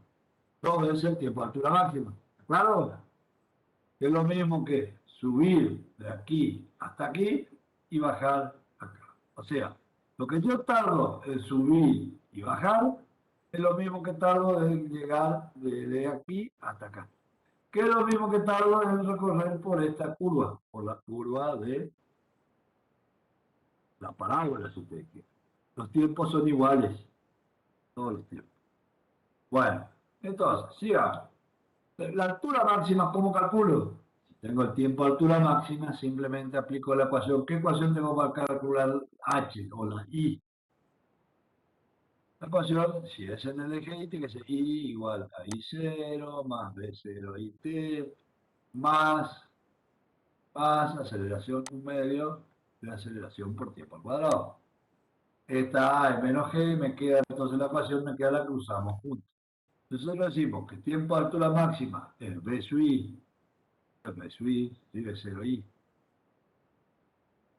2 veces el tiempo de altura máxima. ¿Claro? Es lo mismo que subir de aquí hasta aquí y bajar acá. O sea, lo que yo tardo en subir y bajar es lo mismo que tardo en llegar de aquí hasta acá. Que es lo mismo que tardo en recorrer por esta curva, por la curva de la parábola, si ustedes quieren. Los tiempos son iguales, todos los tiempos. Bueno, entonces, sigamos. La altura máxima, ¿cómo calculo? Si tengo el tiempo de altura máxima, simplemente aplico la ecuación. ¿Qué ecuación tengo para calcular h o la i? La ecuación, si es en el eje y, tiene que ser i igual a i0 más b0 it más aceleración un medio de aceleración por tiempo al cuadrado. Esta A es menos G, me queda, entonces la ecuación me queda la que usamos juntos. Nosotros decimos que tiempo de altura máxima es B sub I, B sub I, B0I,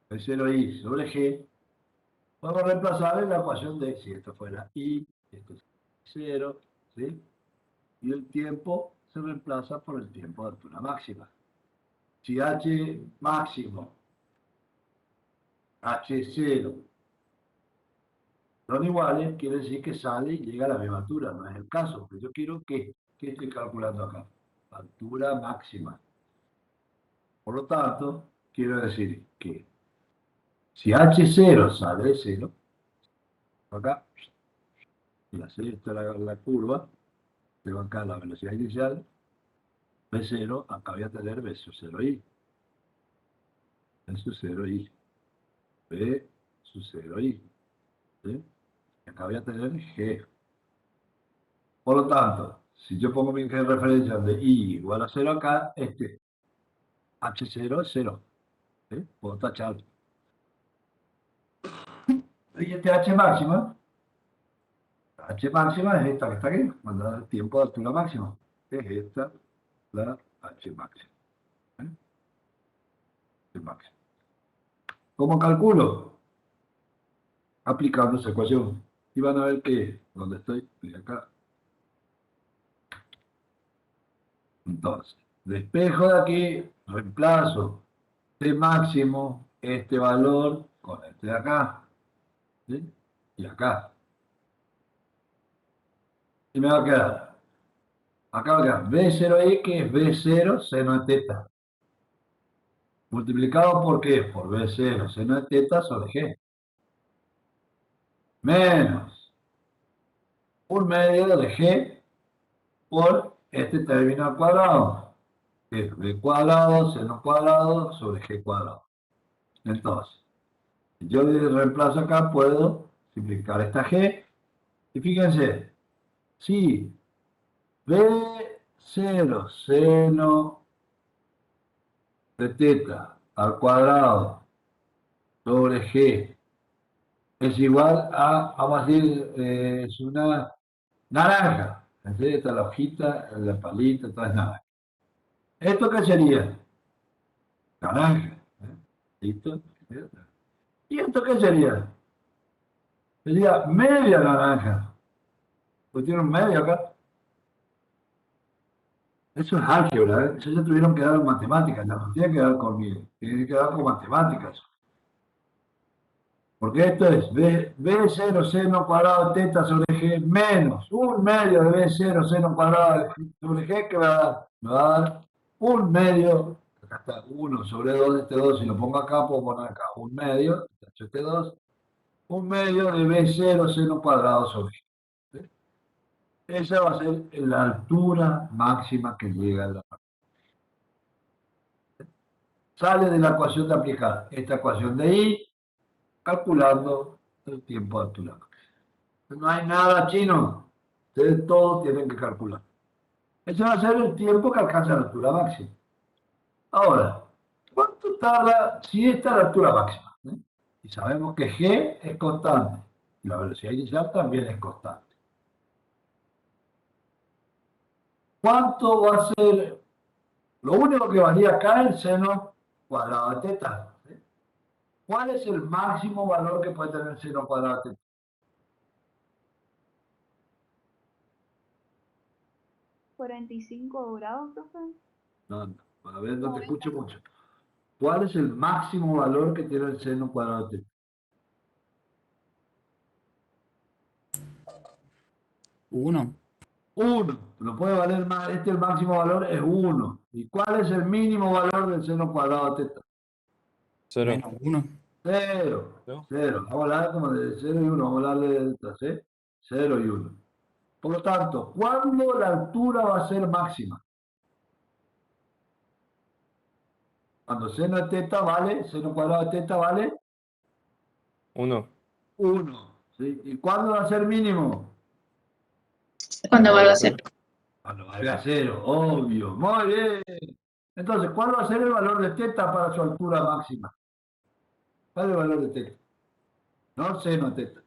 B0I sobre G, Podemos reemplazar en la ecuación de si esto fuera I, esto es 0, ¿sí? Y el tiempo se reemplaza por el tiempo de altura máxima. Si H máximo, H0 son iguales, quiere decir que sale y llega a la misma altura. No es el caso, porque yo quiero que, ¿qué estoy calculando acá? Altura máxima. Por lo tanto, quiero decir que si H0 sale de 0, acá, y así está la curva, tengo acá la velocidad inicial, V0, acá voy a tener V sub 0i. V sub 0i. V sub 0i. ¿Sí? Y acá voy a tener G. Por lo tanto, si yo pongo mi referencia de I igual a 0 acá, H0 es 0. ¿Sí? Puedo tachar. Y este H máxima es esta que está aquí, cuando da el tiempo de altura máxima. Es esta, la H máxima. ¿Eh? H máxima. ¿Cómo calculo? Aplicando esa ecuación. Y van a ver que, donde estoy acá. Entonces, despejo de aquí, reemplazo T máximo, este valor, con este de acá. ¿Sí? Y acá. Y me va a quedar. Acá va a quedar B0i, que es B0 seno de teta. Multiplicado por qué? Por B0 seno de teta sobre G. Menos 1/2 de G por este término al cuadrado. Que es B cuadrado seno cuadrado sobre G cuadrado. Entonces, si yo reemplazo acá, puedo simplificar esta G. Y fíjense, si B0 seno de teta al cuadrado sobre G es igual a, vamos a decir, es una naranja. ¿Sí? Esta la hojita, la palita, toda es naranja. ¿Esto qué sería? Naranja. ¿Eh? ¿Listo? ¿Y esto qué sería? Sería media naranja. Pues tiene un medio acá. Eso es álgebra, ¿eh? Eso ya tuvieron que dar en matemáticas, ya no tienen que dar conmigo, tienen que dar con matemáticas. Porque esto es B0 seno cuadrado de teta sobre G menos 1/2 de B0 seno cuadrado sobre G, que me va a dar, 1/2, acá está 1 sobre 2 de este 2, si lo pongo acá, puedo poner acá 1/2, este 2, 1/2 de B0 seno cuadrado sobre G. ¿Sí? Esa va a ser la altura máxima que llega a la. Sale de la ecuación de aplicar esta ecuación de I, calculando el tiempo de altura. No hay nada chino. Ustedes todos tienen que calcular. Ese va a ser el tiempo que alcanza la altura máxima. Ahora, ¿cuánto tarda si esta es la altura máxima? ¿Eh? Y sabemos que G es constante. Y la velocidad inicial también es constante. ¿Cuánto va a ser? Lo único que varía acá es el seno cuadrado de teta. ¿Sí? ¿Cuál es el máximo valor que puede tener el seno cuadrado de teta? 45 grados, profe. No, no, a ver, no te escucho mucho. ¿Cuál es el máximo valor que tiene el seno cuadrado de teta? 1. 1. No puede valer más. El máximo valor es 1. ¿Y cuál es el mínimo valor del seno cuadrado de teta? 0. Menos 1. 0. ¿No? 0. Vamos a hablar como de 0 y 1. Vamos a hablar de teta, ¿sí? 0 y 1. Por lo tanto, ¿cuándo la altura va a ser máxima? Cuando seno de teta vale, seno cuadrado de teta vale 1. 1. ¿Sí? ¿Y cuándo va a ser mínimo? Cuando valga a ser. Cuando valga 0, obvio. Muy bien. Entonces, ¿cuál va a ser el valor de teta para su altura máxima? ¿Cuál es el valor de teta? No seno de teta.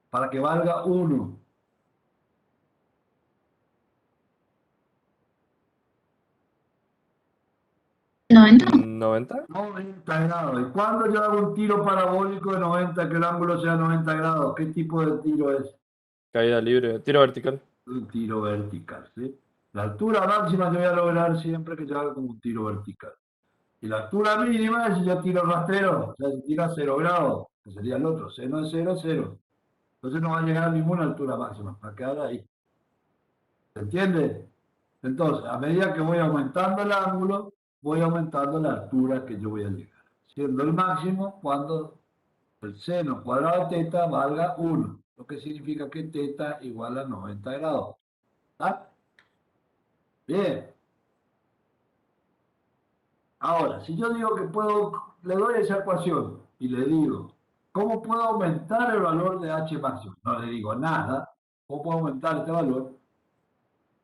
Para que valga 1. 90. 90. 90 grados. ¿Y cuando yo hago un tiro parabólico de 90, que el ángulo sea 90 grados? ¿Qué tipo de tiro es? Caída libre. Tiro vertical. Un tiro vertical, ¿sí? La altura máxima yo voy a lograr siempre que yo haga como un tiro vertical. Y la altura mínima es si yo tiro rastrero, o sea, si tira 0 grados, que sería el otro, seno de 0, 0. Entonces no va a llegar a ninguna altura máxima, va a quedar ahí. ¿Se entiende? Entonces, a medida que voy aumentando el ángulo, voy aumentando la altura que yo voy a llegar. Siendo el máximo cuando el seno cuadrado de teta valga 1, lo que significa que teta igual a 90 grados. ¿Está? Bien. Ahora, si yo digo que puedo, le doy esa ecuación y le digo, ¿cómo puedo aumentar el valor de h máximo? No le digo nada. ¿Cómo puedo aumentar este valor?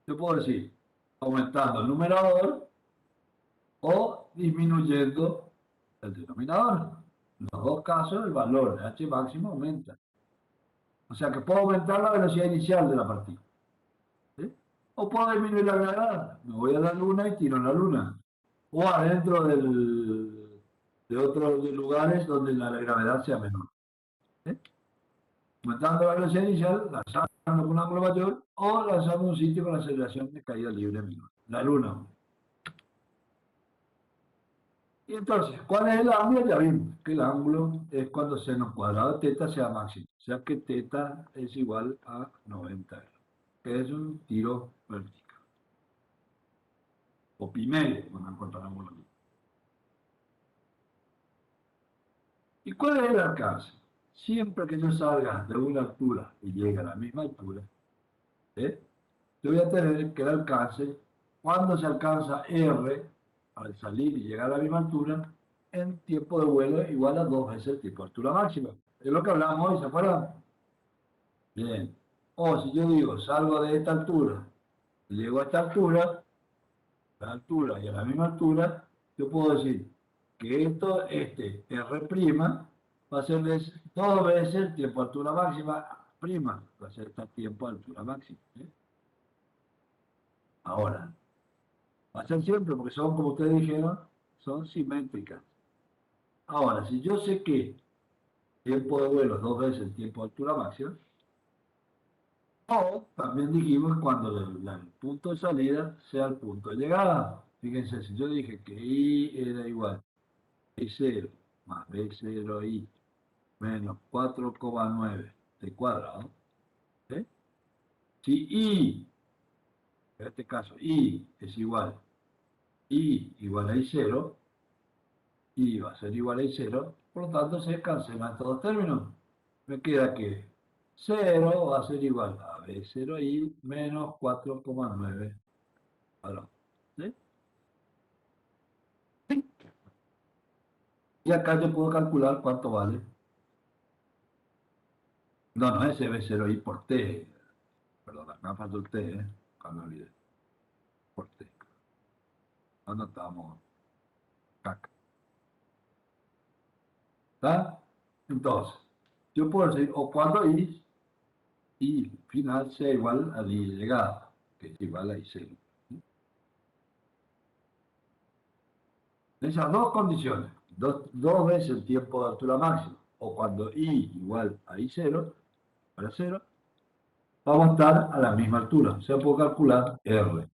Yo puedo decir, aumentando el numerador o disminuyendo el denominador. En los dos casos, el valor de h máximo aumenta. O sea que puedo aumentar la velocidad inicial de la partida. ¿Sí? O puedo disminuir la gravedad. Me voy a la luna y tiro en la luna. O adentro de otros lugares donde la gravedad sea menor. ¿Sí? Aumentando la velocidad inicial, lanzando con un ángulo mayor, o lanzando un sitio con aceleración de caída libre menor. La luna. Y entonces, ¿cuál es el ángulo? Ya vimos que el ángulo es cuando seno cuadrado de teta sea máximo. O sea que teta es igual a 90 grados. Que es un tiro vertical. O pi medio, cuando encontramos lo mismo. ¿Y cuál es el alcance? Siempre que yo salga de una altura y llegue a la misma altura, yo voy a tener que el alcance, cuando se alcanza R, al salir y llegar a la misma altura, en tiempo de vuelo igual a 2 veces el tiempo de altura máxima. Es lo que hablamos hoy, ¿se acuerdan? Bien. O si yo digo, salgo de esta altura y llego a esta altura, la altura y a la misma altura, yo puedo decir que este R' va a ser 2 veces el tiempo de altura máxima, prima, va a ser este tiempo de altura máxima. Ahora, va a ser siempre, porque son, como ustedes dijeron, son simétricas. Ahora, si yo sé que tiempo de vuelo es 2 veces el tiempo de altura máxima, o también dijimos cuando el punto de salida sea el punto de llegada. Fíjense, si yo dije que I era igual a I0 más B0I menos 4,9 de cuadrado, ¿sí? Si I, en este caso I es igual a I0, I va a ser igual a I0, por lo tanto se cancelan estos dos términos. Me queda que 0 va a ser igual a B0I menos 4,9. ¿Sí? Y acá yo puedo calcular cuánto vale. No, no es B0I por T. Perdón, acá faltó el T, cuando olvidé. Por T. Anotamos caca. ¿Está? Entonces, yo puedo decir, o cuando I final sea igual a I llegada, que es igual a I0. Esas dos condiciones, dos veces el tiempo de altura máxima, o cuando I igual a I0, para 0, vamos a estar a la misma altura. O sea, puedo calcular R.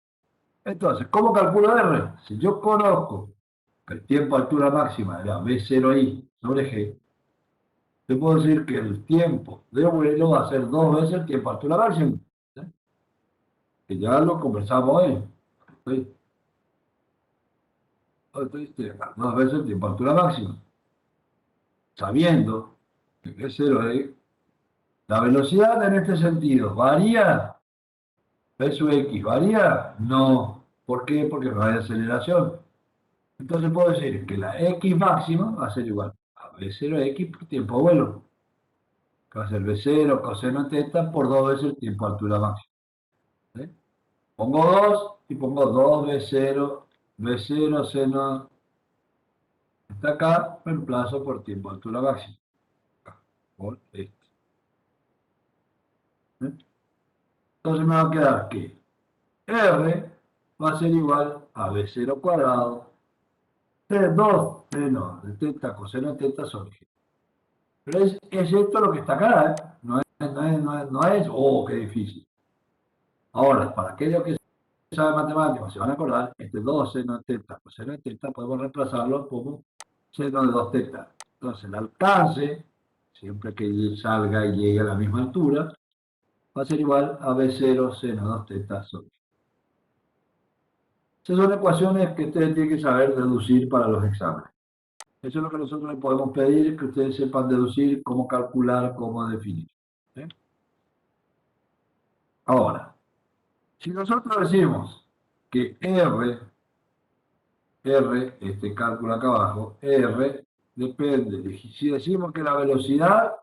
Entonces, ¿cómo calculo R? Si yo conozco que el tiempo de altura máxima era B0I sobre G, yo puedo decir que el tiempo de vuelo va a ser 2 veces el tiempo de altura máxima. ¿Sí? Que ya lo conversamos hoy. Estoy 2 veces el tiempo de altura máxima. Sabiendo que B0 la velocidad en este sentido, ¿varía? ¿P sub X varía? No. ¿Por qué? Porque no hay aceleración. Entonces puedo decir que la X máxima va a ser igual a B0X por tiempo de vuelo. Que va a ser B0 coseno teta por 2 veces el tiempo de altura máxima. ¿Sí? Pongo 2 y pongo 2 B0 seno está acá, reemplazo por tiempo de altura máxima. Por este. ¿Sí? Entonces me va a quedar que R va a ser igual a B0 cuadrado 2 seno de teta coseno de teta sobre G. Pero es esto lo que está acá, ¿eh? Oh, qué difícil. Ahora, para aquellos que saben matemáticas, se van a acordar, este 2 seno de teta coseno de teta podemos reemplazarlo como seno de 2 teta. Entonces, el alcance, siempre que salga y llegue a la misma altura, va a ser igual a B0 seno 2 teta sobre G. Esas son ecuaciones que ustedes tienen que saber deducir para los exámenes. Eso es lo que nosotros les podemos pedir, que ustedes sepan deducir, cómo calcular, cómo definir. ¿Sí? Ahora, si nosotros decimos que este cálculo acá abajo, R depende, si decimos que la velocidad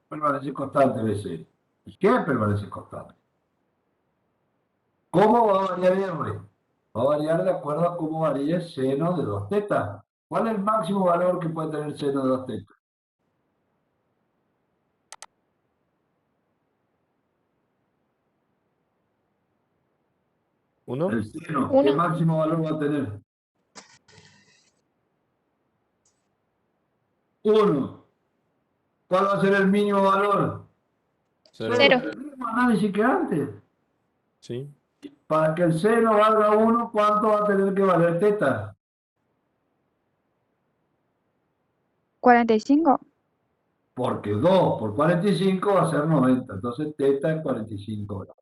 permanece constante, B0. ¿Y qué permanece constante? ¿Cómo va a variar R? Va a variar de acuerdo a cómo varíe seno de 2 teta. ¿Cuál es el máximo valor que puede tener seno de 2 teta? ¿Uno? El seno, ¿qué Uno. máximo valor va a tener? 1. ¿Cuál va a ser el mínimo valor? Cero. El mismo análisis que antes. Sí. Para que el seno valga 1, ¿cuánto va a tener que valer teta? 45. Porque 2 por 45 va a ser 90. Entonces teta es 45 grados.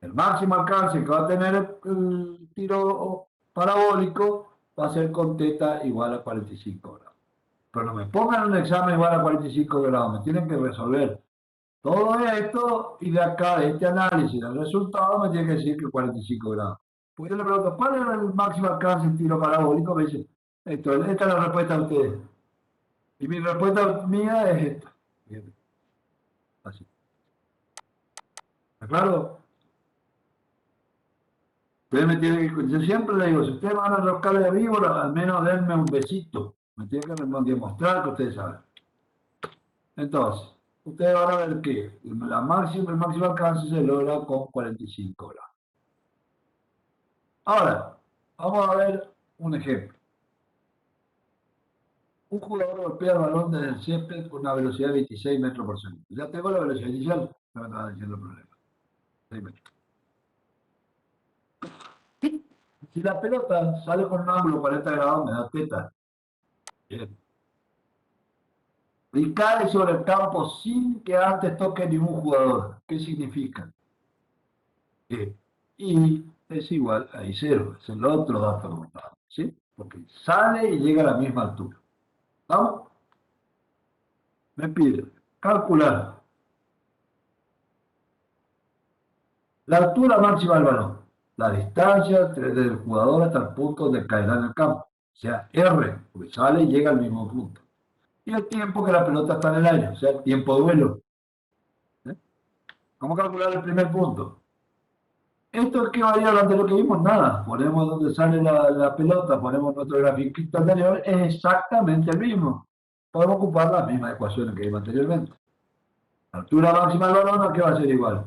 El máximo alcance que va a tener el tiro parabólico va a ser con teta igual a 45 grados. Pero no me pongan un examen igual a 45 grados. Me tienen que resolver todo esto y de acá, de este análisis del resultado, me tiene que decir que 45 grados. Porque yo le pregunto, ¿cuál es el máximo alcance en tiro parabólico? Me dice, esta es la respuesta de ustedes. Y mi respuesta mía es esta. Así. ¿Está claro? Ustedes me tienen que, yo siempre le digo, si ustedes van a enroscarle de víbora, al menos denme un besito. Me tienen que demostrar que ustedes saben. Entonces, ustedes van a ver que el máximo alcance se logra con 45 grados. Ahora, vamos a ver un ejemplo. Un jugador golpea el balón desde el césped con una velocidad de 26 metros por segundo. Ya tengo la velocidad inicial, no me estaba diciendo el problema. 6 metros. Si la pelota sale con un ángulo 40 grados, me da teta. Bien. Y cae sobre el campo sin que antes toque ningún jugador. ¿Qué significa? Que I es igual a I0. Es el otro dato contado. ¿Sí? Porque sale y llega a la misma altura. ¿Vamos? Me pide calcular la altura máxima del balón, la distancia desde el jugador hasta el punto donde caerá en el campo, o sea, R, porque sale y llega al mismo punto. Y el tiempo que la pelota está en el aire, o sea, el tiempo de vuelo. ¿Eh? ¿Cómo calcular el primer punto? Esto es que varía lo anterior que vimos, nada. Ponemos donde sale la pelota, ponemos nuestro grafiquito anterior, es exactamente el mismo. Podemos ocupar las mismas ecuaciones que vimos anteriormente. La altura máxima del balón, ¿a qué va a ser igual?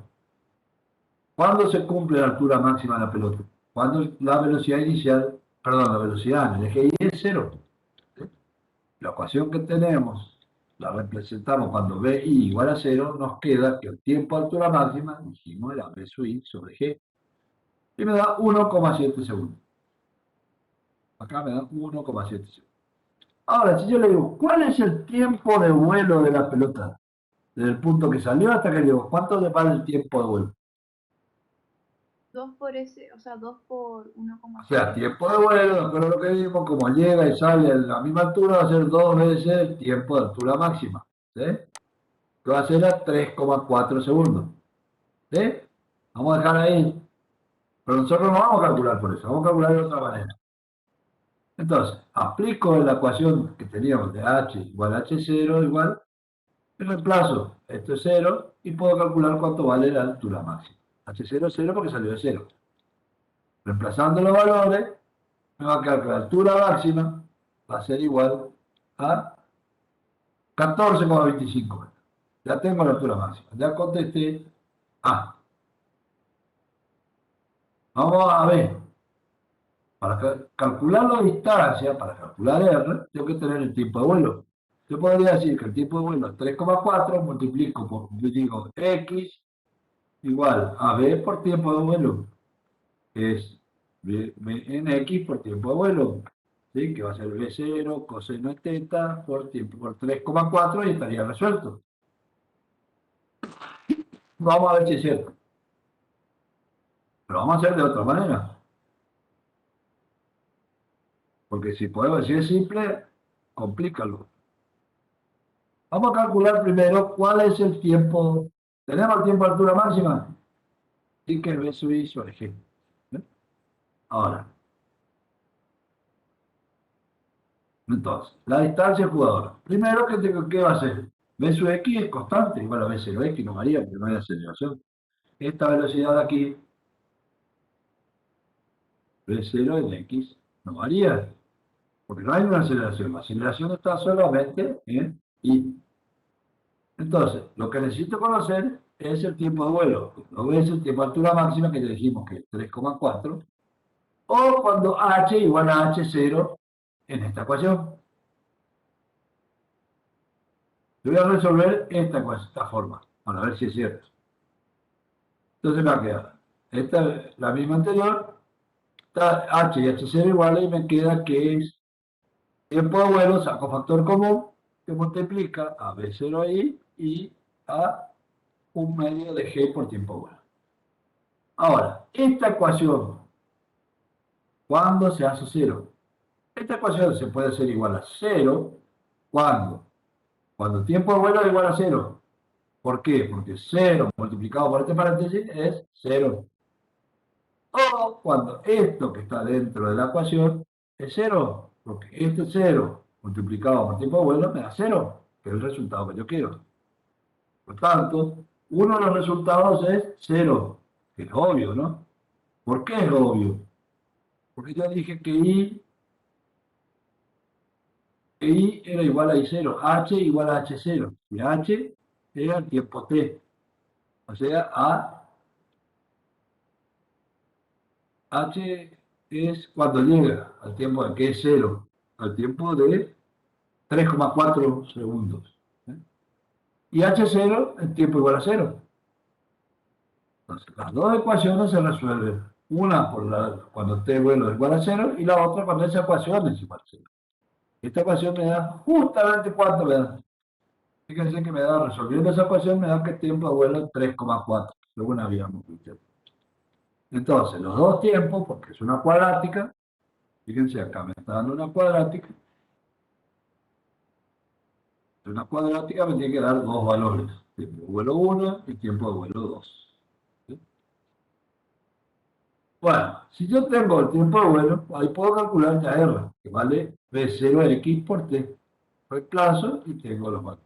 ¿Cuándo se cumple la altura máxima de la pelota? Cuando la velocidad inicial, perdón, la velocidad en el eje Y es 0. ¿Sí? La ecuación que tenemos, la representamos cuando BI igual a 0, nos queda que el tiempo de altura máxima, dijimos, la B sub I sobre G, y me da 1,7 segundos. Acá me da 1,7 segundos. Ahora, si yo le digo, ¿cuál es el tiempo de vuelo de la pelota? Desde el punto que salió hasta que llegó, ¿cuánto le vale el tiempo de vuelo? 2 por ese, o sea, 2 por O 1,5. sea, tiempo de vuelo, de acuerdo a lo que vimos, como llega y sale a la misma altura, va a ser 2 veces el tiempo de altura máxima. ¿Sí? Que va a ser a 3,4 segundos. ¿Sí? Vamos a dejar ahí. Pero nosotros no vamos a calcular por eso, vamos a calcular de otra manera. Entonces, aplico la ecuación que teníamos de h igual a h0 igual, y reemplazo, esto es 0, y puedo calcular cuánto vale la altura máxima. h0 es 0 porque salió de 0. Reemplazando los valores, me va a quedar que la altura máxima va a ser igual a 14,25 metros. Ya tengo la altura máxima. Ya contesté A. Vamos a ver. Para calcular la distancia, para calcular R, tengo que tener el tiempo de vuelo. Yo podría decir que el tiempo de vuelo es 3,4, multiplico por, yo digo, X igual a B por tiempo de vuelo, que es B en X por tiempo de vuelo, ¿sí? Que va a ser B0 coseno de teta por tiempo por 3,4 y estaría resuelto. Vamos a ver si es cierto. Pero vamos a hacer de otra manera. Porque si podemos decir simple, complícalo. Vamos a calcular primero cuál es el tiempo. ¿Tenemos el tiempo de altura máxima? Sí, que es B sub I sobre G. ¿Eh? Ahora. Entonces, la distancia del jugador. Primero, ¿qué va a hacer? B sub X es constante, igual a B 0X, no varía, porque no hay aceleración. Esta velocidad de aquí, B0 en X, no varía, porque no hay una aceleración. La aceleración está solamente en Y. Entonces, lo que necesito conocer es el tiempo de vuelo. Luego es el tiempo de altura máxima que ya dijimos que es 3,4. O cuando h igual a h0 en esta ecuación. Yo voy a resolver esta forma, para ver si es cierto. Entonces me va a quedar esta, la misma anterior, está h y h0 iguales y me queda que es tiempo de vuelo, saco factor común, que multiplica a B0i y a un medio de g por tiempo de vuelo. Ahora, esta ecuación, ¿cuándo se hace cero? Esta ecuación se puede hacer igual a cero cuando el tiempo de vuelo es igual a cero. ¿Por qué? Porque 0 multiplicado por este paréntesis es 0. O cuando esto que está dentro de la ecuación es 0, porque este 0 multiplicado por tiempo de vuelo me da 0, que es el resultado que yo quiero. Por tanto, uno de los resultados es 0, que es obvio, ¿no? ¿Por qué es obvio? Porque yo dije que I era igual a I0, H igual a H0, y H era el tiempo T, o sea, H es cuando llega al tiempo de que es 0, al tiempo de 3,4 segundos. ¿Eh? Y H0, el tiempo igual a 0. Entonces, las dos ecuaciones se resuelven. Una cuando t vuelo es igual a 0 y la otra cuando esa ecuación es igual a 0. Esta ecuación me da justamente cuánto me da. Fíjense que me da, resolviendo esa ecuación, me da que el tiempo de vuelo es 3,4, según habíamos dicho. Entonces, los dos tiempos, porque es una cuadrática, fíjense acá me está dando una cuadrática. Una cuadrática me tiene que dar dos valores, tiempo de vuelo 1 y tiempo de vuelo 2. ¿Sí? Bueno, si yo tengo el tiempo de vuelo, ahí puedo calcular ya R, que vale B0X por T. Reemplazo y tengo los valores.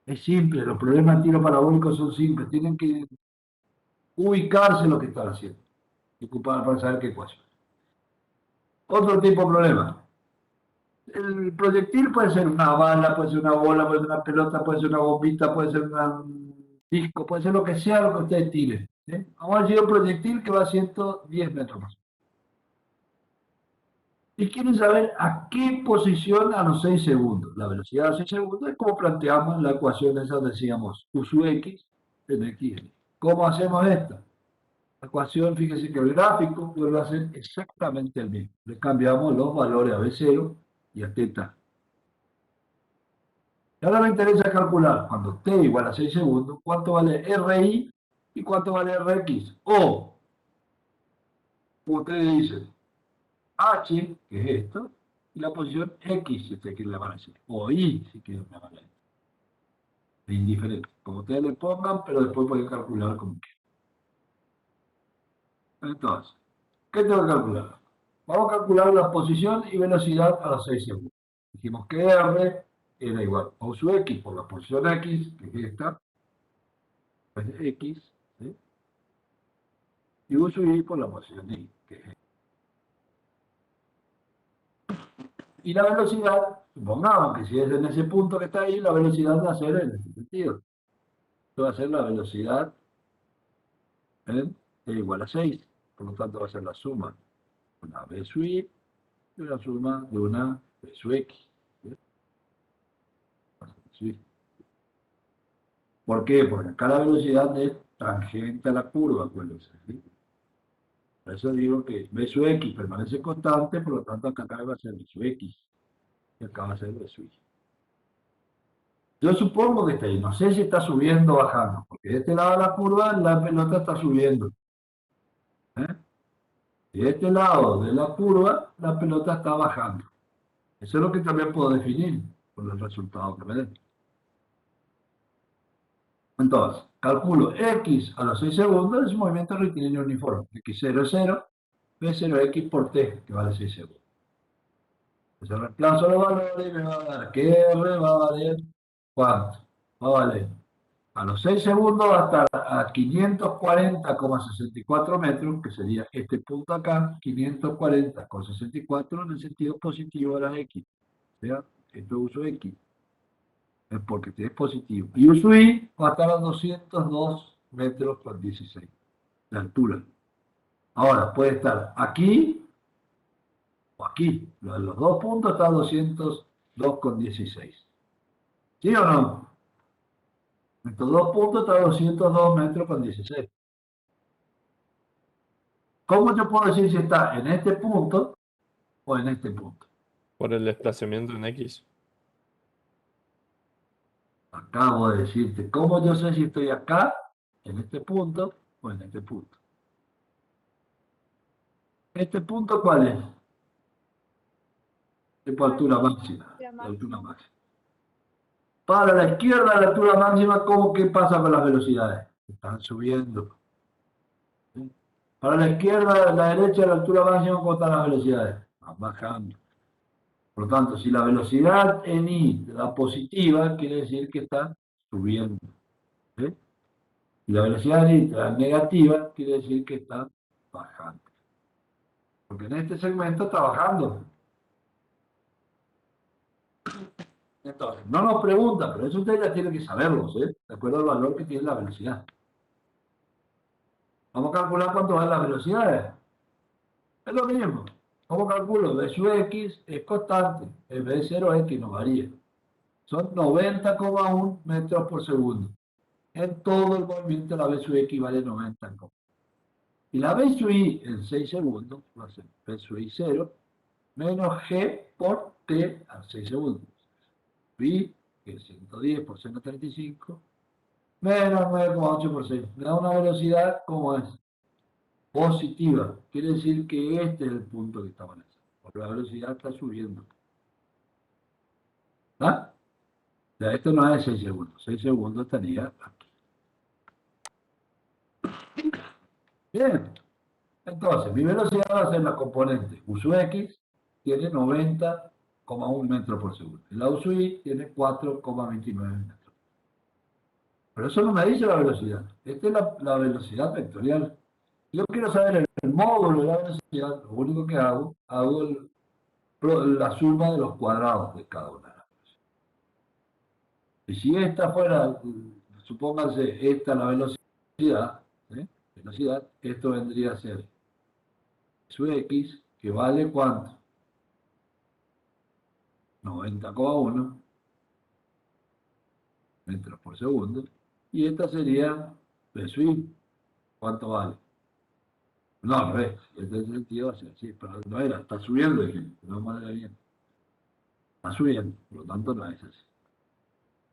Es simple, los problemas de tiro parabólico son simples, tienen que ubicarse en lo que están haciendo y para saber qué ecuación. Otro tipo de problema. El proyectil puede ser una bala, puede ser una bola, puede ser una pelota, puede ser una bombita, puede ser un disco, puede ser lo que sea lo que ustedes tiren. ¿Sí? Vamos a decir un proyectil que va a 110 metros más. Y quieren saber a qué posición a los 6 segundos. La velocidad a los 6 segundos es como planteamos la ecuación esa donde decíamos U sub X en X. ¿Cómo hacemos esto? La ecuación, fíjense que el gráfico vuelve a ser exactamente el mismo. Le cambiamos los valores a B0 y a teta. Y ahora me interesa calcular, cuando t igual a 6 segundos, cuánto vale RI y cuánto vale RX. O, como ustedes dicen, H, que es esto, y la posición X, si ustedes quieren llamar así. O I, si quieren llamar así. Es indiferente. Como ustedes le pongan, pero después pueden calcular como quieran. Entonces, ¿qué tengo que calcular? Vamos a calcular la posición y velocidad a los 6 segundos. Dijimos que R era igual a U sub X por la posición X, que es esta, pues X, ¿sí? Y U sub I por la posición Y, que es esta. Y la velocidad, supongamos que si es en ese punto que está ahí, la velocidad va a ser en este sentido. Esto va a ser la velocidad en T igual a 6, por lo tanto va a ser la suma una v sub y y una suma de una v sub x. ¿Sí? ¿Por qué? Porque acá la velocidad es tangente a la curva, acuérdense. ¿Sí? Por eso digo que v sub x permanece constante, por lo tanto acá va a ser v sub x. Y acá va a ser v sub y. Yo supongo que está ahí, no sé si está subiendo o bajando, porque de este lado de la curva la pelota está subiendo. ¿Eh? Y de este lado de la curva la pelota está bajando. Eso es lo que también puedo definir con el resultado que me den. Entonces, calculo x a los 6 segundos, es un movimiento rectilíneo uniforme. X0 es 0, V0x por t, que vale 6 segundos. Entonces reemplazo los valores y me va a dar que R va a valer, ¿cuánto? Va a valer a los 6 segundos va a estar a 540,64 metros, que sería este punto acá, 540,64 en el sentido positivo de la X. O sea, esto uso X. Es porque es positivo. Y uso Y va a estar a 202 metros con 16 de altura. Ahora, puede estar aquí o aquí. Los dos puntos están a 202,16. ¿Sí o no? Estos dos puntos están a 202 metros con 16. ¿Cómo yo puedo decir si está en este punto o en este punto? Por el desplazamiento en X. Acabo de decirte, ¿cómo yo sé si estoy acá, en este punto o en este punto? ¿Este punto cuál es? Es por altura máxima. La altura máxima. Para la izquierda, la altura máxima, ¿qué pasa con las velocidades? Están subiendo. ¿Sí? Para la izquierda, la derecha, la altura máxima, ¿cómo están las velocidades? Van bajando. Por lo tanto, si la velocidad en I da positiva, quiere decir que está subiendo. ¿Sí? Y la velocidad en I da negativa, quiere decir que está bajando. Porque en este segmento está bajando. Entonces, no nos pregunta, pero eso ustedes ya tienen que saberlo, ¿sí? De acuerdo al valor que tiene la velocidad. Vamos a calcular cuánto van las velocidades. Es lo mismo. ¿Cómo calculo? V sub x es constante. El V0x no varía. Son 90,1 metros por segundo. En todo el movimiento la V sub x vale 90. Y la V sub y en 6 segundos va a ser V sub y 0 menos g por t a 6 segundos. Vi que es 110 por 135 menos 9,8 por 6. Me da una velocidad como es positiva. Quiere decir que este es el punto que está manejando. Porque la velocidad está subiendo. ¿Ah? Ya esto no es 6 segundos. 6 segundos estaría aquí. Bien. Entonces, mi velocidad va a ser la componente U sub x, tiene 90,1 metros por segundo. Y la U sub y tiene 4,29 metros. Pero eso no me dice la velocidad. Esta es la velocidad vectorial. Yo quiero saber el módulo de la velocidad. Lo único que hago la suma de los cuadrados de cada una de las velocidades. Y si esta fuera, supónganse, esta la velocidad, esto vendría a ser su x, que vale ¿cuánto? 90,1 metros por segundo. Y esta sería v sub y. ¿Cuánto vale? No, al revés. Este es el sentido va a ser así, pero no era, está subiendo, no manera bien. Está subiendo, por lo tanto no es así.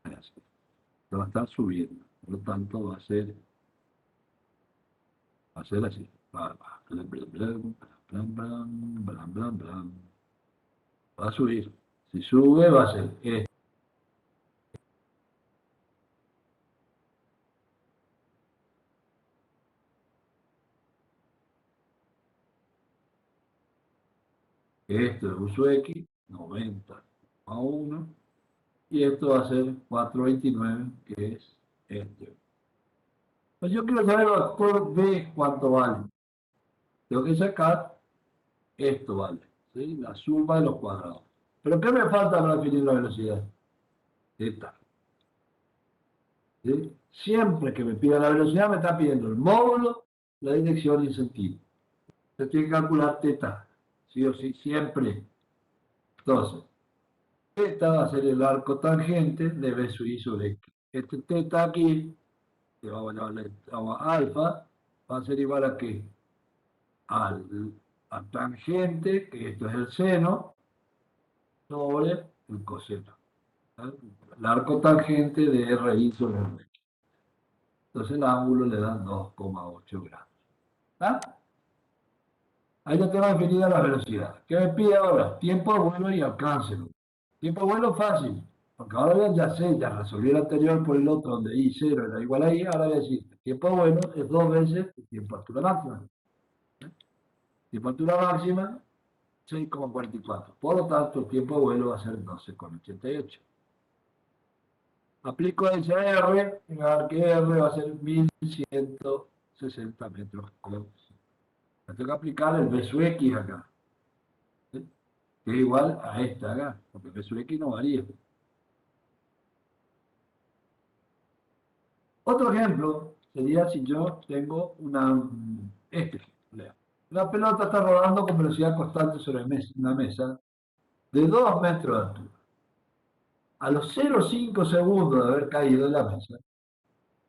No es así. Va a estar subiendo, por lo tanto va a ser así. Va a subir. Si sube va a ser esto. Esto es U sub x, 90,1. Y esto va a ser 429, que es este. Pues yo quiero saber el vector B cuánto vale. Tengo que sacar esto vale, ¿sí? La suma de los cuadrados. ¿Pero qué me falta para definir la velocidad? Esta. ¿Sí? Siempre que me pida la velocidad me está pidiendo el módulo, la dirección y el sentido. Se tiene que calcular teta. sí o sí, siempre. Entonces, θ va a ser el arco tangente de B sub I sobre X. Este θ aquí, que vamos a llamarle alfa, va a ser igual a qué? Al tangente, que esto es el seno, sobre el coseno. ¿Vale? El arco tangente de RI sobre RX. Entonces el ángulo le da 2,8 grados. ¿Está? Ahí ya tengo definida la velocidad. ¿Qué me pide ahora? Tiempo de vuelo y alcance. Tiempo de vuelo fácil, porque ahora ya sé, ya resolví el anterior por el otro, donde I0 era igual a I, ahora voy a decir, el tiempo de vuelo es 2 veces el tiempo de altura máxima. Tiempo de altura máxima, 6,44. Por lo tanto, el tiempo de vuelo va a ser 12,88. Aplico ese R, y me va a dar que R va a ser 1160 metros cúbicos. Tengo que aplicar el B sub X acá, ¿sí? Que es igual a esta acá, porque el B sub X no varía. Otro ejemplo sería si yo tengo la pelota está rodando con velocidad constante sobre una mesa de 2 metros de altura. A los 0,5 segundos de haber caído de la mesa,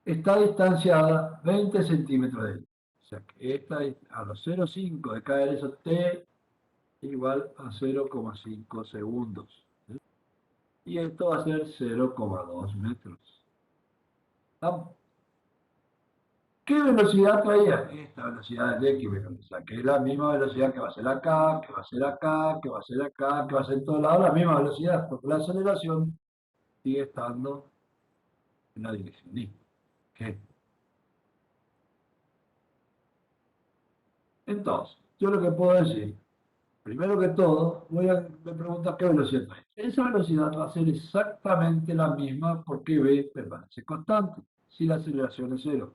está distanciada 20 centímetros de ella. O sea que a los 0,5 de caer eso t igual a 0,5 segundos. ¿Sí? Y esto va a ser 0,2 metros. ¿Estamos? ¿Qué velocidad traía? Esta velocidad de X, o sea, que es la misma velocidad que va a ser acá, que va a ser acá, que va a ser acá, que va a ser en todos lados, la misma velocidad, porque la aceleración sigue estando en la dirección Y. ¿Okay? Entonces, yo lo que puedo decir, primero que todo, me pregunta qué velocidad trae. Esa velocidad va a ser exactamente la misma porque B permanece constante, si la aceleración es cero.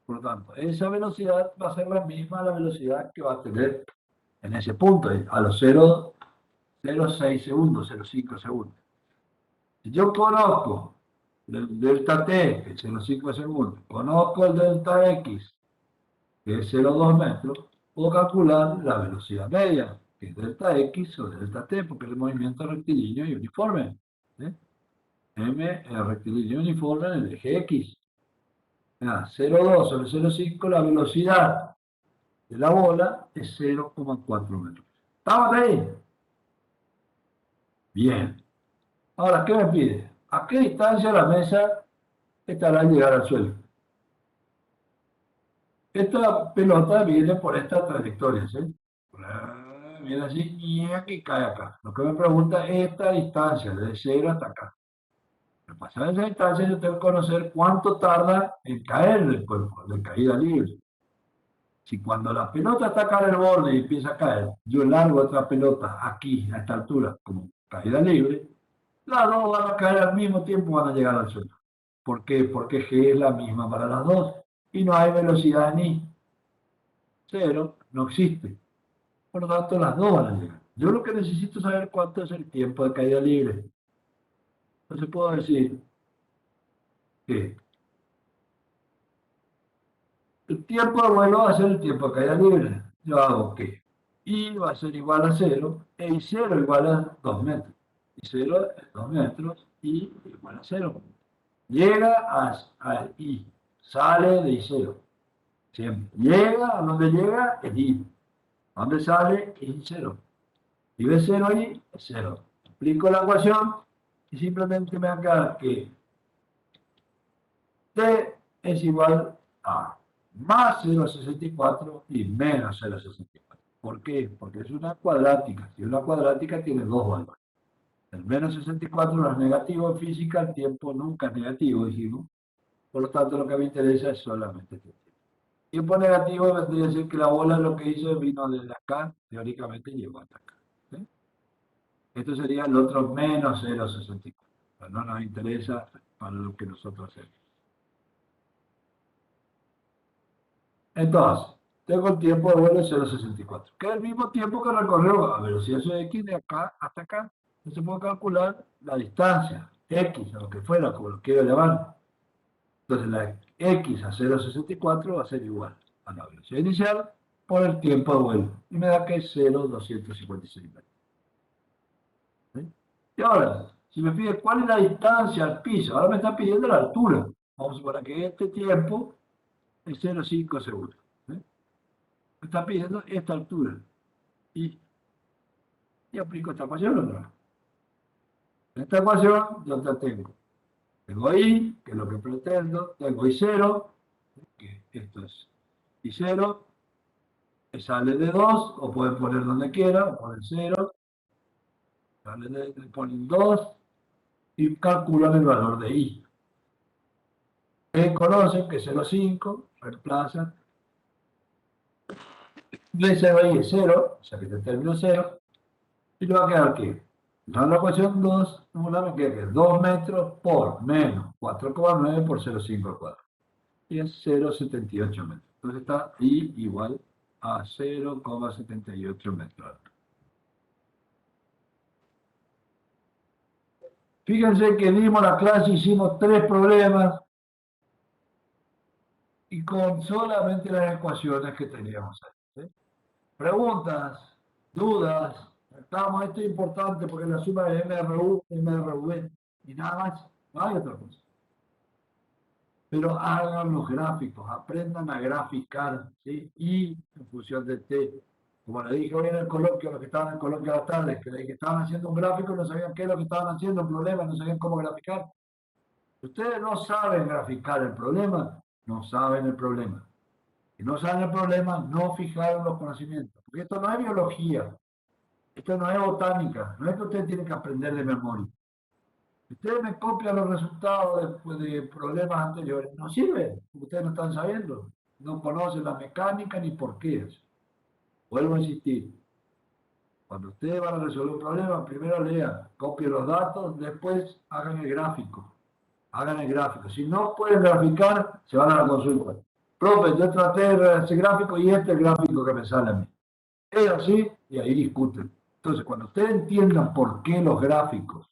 Por lo tanto, esa velocidad va a ser la misma a la velocidad que va a tener en ese punto, a los 0,06 segundos, 0,5 segundos. Si yo conozco el delta t, que es 0,5 segundos, conozco el delta x, que es 0,2 metros, puedo calcular la velocidad media, que es delta x sobre delta t, porque es el movimiento rectilíneo y uniforme. ¿Sí? M es rectilíneo uniforme en el eje x. 0,2 sobre 0,5, la velocidad de la bola es 0,4 metros. ¿Estamos ahí? Bien. Ahora, ¿qué me pide? ¿A qué distancia la mesa estará al llegar al suelo? Esta pelota viene por esta trayectoria, ¿sí? Viene así y aquí cae acá. Lo que me pregunta es esta distancia, de 0 hasta acá. Para pasar esa distancia yo tengo que conocer cuánto tarda en caer del cuerpo, de caída libre. Si cuando la pelota está acá en el borde y empieza a caer, yo largo otra pelota aquí, a esta altura, como caída libre, las dos van a caer al mismo tiempo, van a llegar al suelo. ¿Por qué? Porque G es la misma para las dos. Y no hay velocidad ni cero, no existe. Por lo tanto, las dos van a llegar. Yo lo que necesito es saber cuánto es el tiempo de caída libre. Entonces puedo decir que el tiempo de vuelo va a ser el tiempo de caída libre. Yo hago que I va a ser igual a 0, e I0 igual a 2 metros. I0 es 2 metros, I igual a 0. Llega a I, sale de I0. Siempre. Llega a donde llega es I. A donde sale es I0. Y B0 ahí es 0. Aplico la ecuación y simplemente me va a quedar que T es igual a más 0,64 y menos 0,64. ¿Por qué? Porque es una cuadrática. Si una cuadrática tiene dos valores. El menos 64 no es negativo en física, el tiempo nunca es negativo, dijimos. Por lo tanto, lo que me interesa es solamente este tiempo. Tiempo negativo vendría a decir que la bola lo que hizo vino desde acá, teóricamente llegó hasta acá. ¿Sí? Esto sería el otro menos 0,64. Pero no nos interesa para lo que nosotros hacemos. Entonces, tengo el tiempo de vuelo de 0,64, que es el mismo tiempo que recorrió a velocidad de x de acá hasta acá. Entonces puedo calcular la distancia, x, a lo que fuera, como lo quiero elevar. Entonces la x a 0,64 va a ser igual a la velocidad inicial por el tiempo de vuelo. Y me da que es 0,256 metros. ¿Sí? Y ahora, si me pide cuál es la distancia al piso, ahora me está pidiendo la altura. Vamos a suponer que este tiempo es 0,5 segundos. ¿Sí? Me está pidiendo esta altura. Y aplico esta ecuación o no. En esta ecuación yo ya tengo. Tengo I, que es lo que pretendo. Tengo I0, que esto es I0. Que sale de 2, o pueden poner donde quieran, ponen 0. Ponen 2 y calculan el valor de I. Conocen que 0,5, reemplazan. Le 0 I es 0, o sea que este término es 0. Y le va a quedar que, en la ecuación 2, me queda que 2 metros por menos 4,9 por 0,5 al cuadrado. Y es 0,78 metros. Entonces está I igual a 0,78 metros. Fíjense que dimos la clase, hicimos 3 problemas y con solamente las ecuaciones que teníamos ahí. ¿Sí? Preguntas, dudas, estamos, esto es importante porque la suma de MRU, MRV y nada más, no hay otra cosa. Pero hagan los gráficos, aprendan a graficar, ¿sí? Y en función de T. Como le dije hoy en el coloquio, los que estaban en el coloquio a la tarde, que estaban haciendo un gráfico, no sabían qué es lo que estaban haciendo, un problema, no sabían cómo graficar. Si ustedes no saben graficar el problema, no saben el problema. Si no saben el problema, no fijaron los conocimientos. Porque esto no es biología, esto no es botánica, no es que ustedes tienen que aprender de memoria. Si ustedes me copian los resultados de problemas anteriores, no sirve, porque ustedes no están sabiendo, no conocen la mecánica ni por qué. Vuelvo a insistir, cuando ustedes van a resolver un problema, primero lean, copien los datos, después hagan el gráfico. Hagan el gráfico. Si no pueden graficar, se van a la consulta. Profe, yo traté de hacer gráfico y este es el gráfico que me sale a mí. Es así y ahí discuten. Entonces, cuando ustedes entiendan por qué los gráficos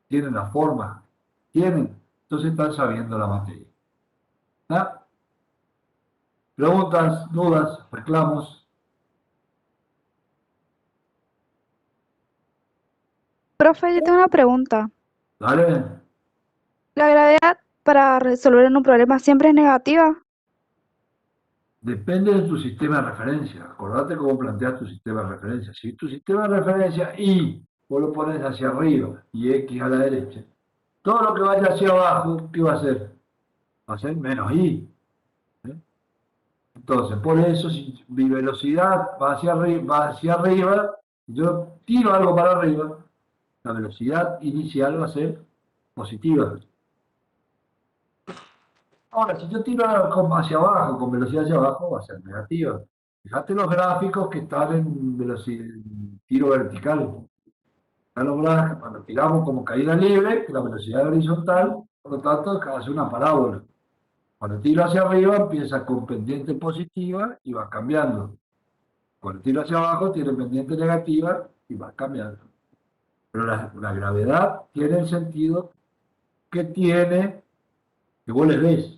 tienen la forma, entonces están sabiendo la materia. ¿Ah? Preguntas, dudas, reclamos. Profe, yo tengo una pregunta. ¿Vale? ¿La gravedad para resolver un problema siempre es negativa? Depende de tu sistema de referencia. Acordate cómo planteas tu sistema de referencia. Si tu sistema de referencia Y, vos lo pones hacia arriba y X a la derecha, todo lo que vaya hacia abajo, ¿qué va a hacer? Va a ser menos I. ¿Eh? Entonces, por eso, si mi velocidad va hacia arriba, yo tiro algo para arriba, la velocidad inicial va a ser positiva. Ahora, si yo tiro hacia abajo, con velocidad hacia abajo, va a ser negativa. Fíjate los gráficos que están en tiro vertical. Están los gráficos, cuando tiramos como caída libre, que la velocidad es horizontal, por lo tanto, hace una parábola. Cuando tiro hacia arriba, empieza con pendiente positiva y va cambiando. Cuando tiro hacia abajo, tiene pendiente negativa y va cambiando. Pero la gravedad tiene el sentido que tiene, que vos les ves.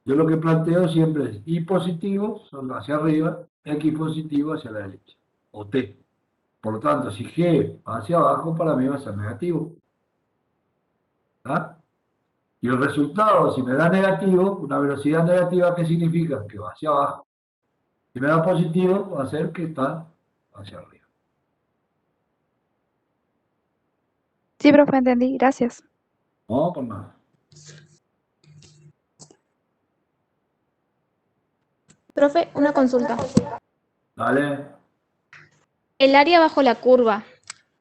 Yo lo que planteo siempre es Y positivo son hacia arriba, X positivo hacia la derecha, o T. Por lo tanto, si G va hacia abajo, para mí va a ser negativo. ¿Ah? Y el resultado, si me da negativo, una velocidad negativa, ¿qué significa? Que va hacia abajo. Si me da positivo, va a ser que está hacia arriba. Sí, profe, entendí. Gracias. No, por nada. Profe, una consulta. Dale. El área bajo la curva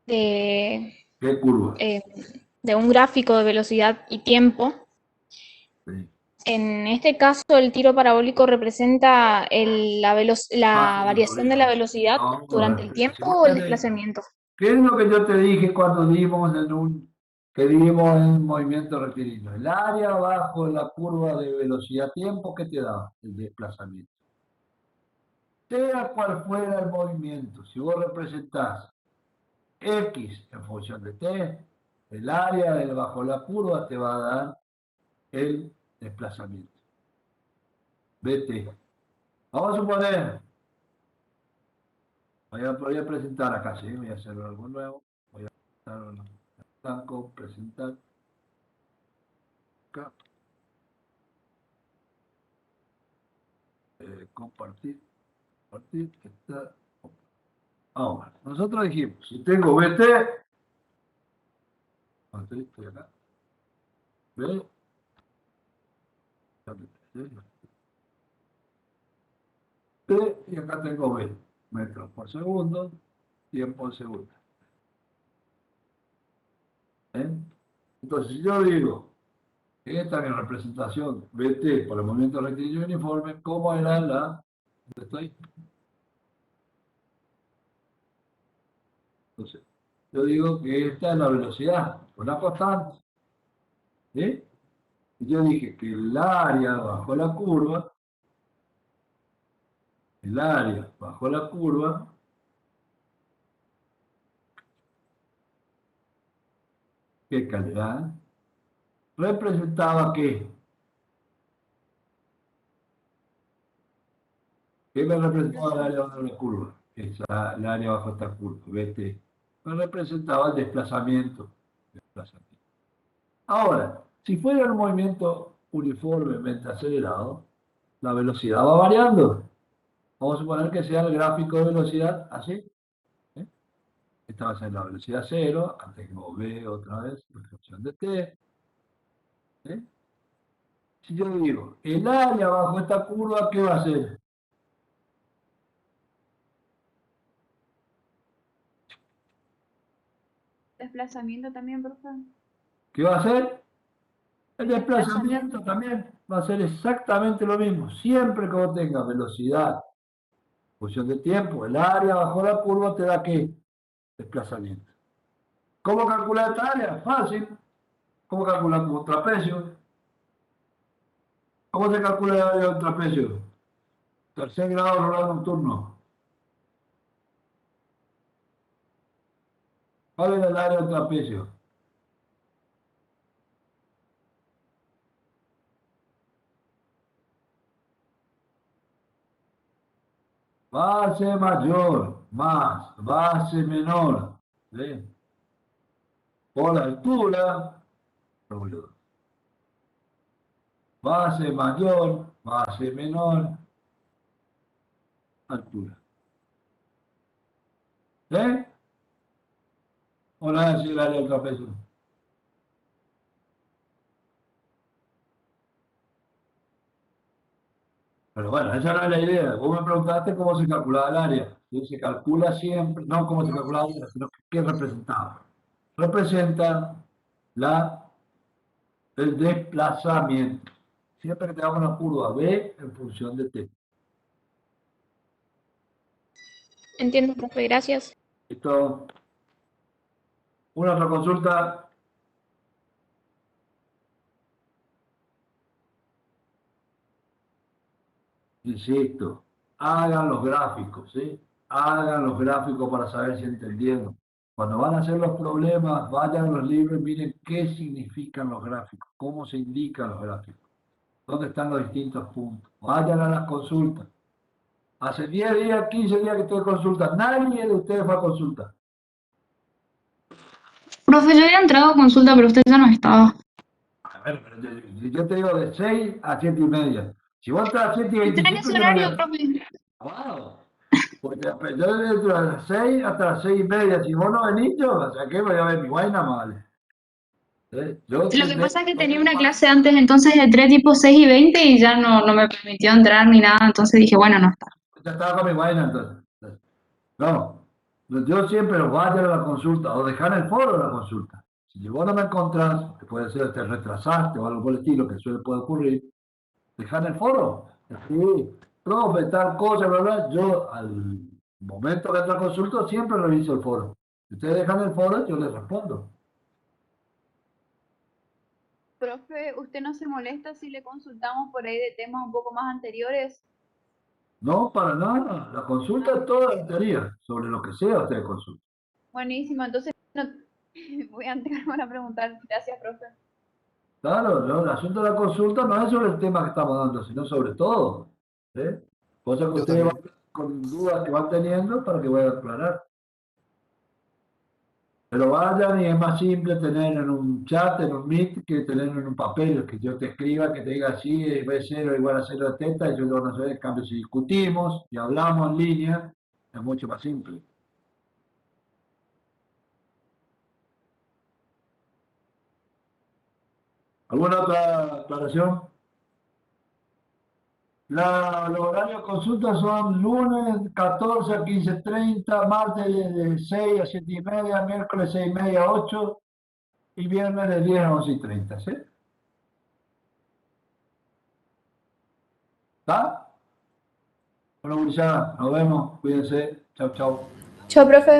de, ¿Qué curva? de un gráfico de velocidad y tiempo, Sí. en este caso el tiro parabólico representa la variación de la velocidad No, durante el si tiempo vos o el tenés- desplazamiento. ¿Qué es lo que yo te dije cuando dimos en movimiento rectilíneo? El área bajo la curva de velocidad-tiempo, ¿qué te da? El desplazamiento. Sea cual fuera el movimiento, si vos representás X en función de T, el área bajo la curva te va a dar el desplazamiento. BT. Vamos a suponer voy a presentar acá, ¿sí? Voy a hacer algo nuevo. Voy a presentar blanco, presentar. Acá. Compartir. Compartir. Está. Ahora, nosotros dijimos, si tengo BT, estoy acá. B. T, y acá tengo B. Metros por segundo, tiempo en segundo. ¿Eh? Entonces, si yo digo, esta es mi representación BT por el movimiento rectilíneo uniforme, ¿cómo era la? ¿Dónde estoy? Entonces, yo digo que esta es la velocidad, una constante. ¿Sí? Y yo dije que el área bajo la curva, ¿qué calidad? Representaba ¿qué? ¿Qué me representaba el área bajo la curva? El área bajo esta curva, BT. Me representaba el desplazamiento. Ahora, si fuera un movimiento uniformemente acelerado, la velocidad va variando. Vamos a suponer que sea el gráfico de velocidad así. ¿Eh? Esta va a ser la velocidad cero, acá tengo V otra vez, la función de T. ¿Eh? Si yo digo, el área bajo esta curva, ¿qué va a ser? Desplazamiento también, profe. ¿Qué va a ser? El El desplazamiento también va a ser exactamente lo mismo. Siempre que vos tengas velocidad, función de tiempo, el área bajo la curva te da ¿qué? Desplazamiento. ¿Cómo calcular esta área? Fácil. ¿Cómo calcular un trapecio? ¿Cómo se calcula el área de un trapecio? Tercer grado rolar nocturno. ¿Cuál es el área del trapecio? Base mayor más base menor, ¿sí? Por la altura, boludo. Base mayor, base menor, altura. ¿Sí? ¿O no es así el área del trapecio? Pero bueno, esa no es la idea. Vos me preguntaste cómo se calculaba el área. ¿Sí? Se calcula siempre, no cómo se calculaba el área, sino qué representaba. Representa el desplazamiento. Siempre que tengamos una curva B en función de T. Entiendo, profe, gracias. Esto, una otra consulta. Insisto, hagan los gráficos, ¿sí? Hagan los gráficos para saber si entendieron. Cuando van a hacer los problemas, vayan a los libros y miren qué significan los gráficos, cómo se indican los gráficos, dónde están los distintos puntos. Vayan a las consultas. Hace 10 días, 15 días que estoy en consulta. Nadie de ustedes fue a consulta. Profe, yo había entrado a consulta, pero usted ya no estaba. A ver, pero yo te digo de 6 a 7 y media. Si vos estás a 7 y Entré en 25, ese yo no horario, voy a... profe. Wow. Porque yo desde las 6 hasta las 6 y media, si vos no venís, yo, o sea, ¿qué voy a ver mi vaina mal? Yo Lo que tendré, pasa es que tenía una clase antes, entonces entré tipo 6:20 y ya no me permitió entrar ni nada, entonces dije, bueno, no está. ya estaba con mi vaina entonces. No, yo siempre vaya a la consulta o dejar el foro de la consulta. Si vos no me encontrás, que puede ser te retrasaste o algo por el estilo, que puede ocurrir, dejar el foro. Sí, profe, tal cosa, bla, bla. Yo al momento que entra a consulta siempre reviso el foro. Si ustedes dejan el foro, yo les respondo. Profe, ¿usted no se molesta si le consultamos por ahí de temas un poco más anteriores? No, para nada. La consulta es toda la teoría. Sobre lo que sea, ustedes consultan. Buenísimo, entonces no... voy a entregarme a preguntar. Gracias, profe. Claro, no, el asunto de la consulta no es sobre el tema que estamos dando, sino sobre todo. ¿Sí? Cosa que Yo ustedes también. con dudas que van teniendo para que vayan a aclarar. Pero vayan y es más simple tener en un chat, en un Meet, que tenerlo en un papel, que yo te escriba, que te diga así, B0 igual a 0 de teta, y yo lo van a saber, en cambio si discutimos y hablamos en línea, es mucho más simple. ¿Alguna otra aclaración? Los horarios de consulta son lunes 14 a 15:30, martes de 6 a 7:30, miércoles 6:30 a 8 y viernes de 10 a 11:30, ¿sí? ¿Está? Bueno, gurizada, nos vemos, cuídense, chau, chau. Chao, profe.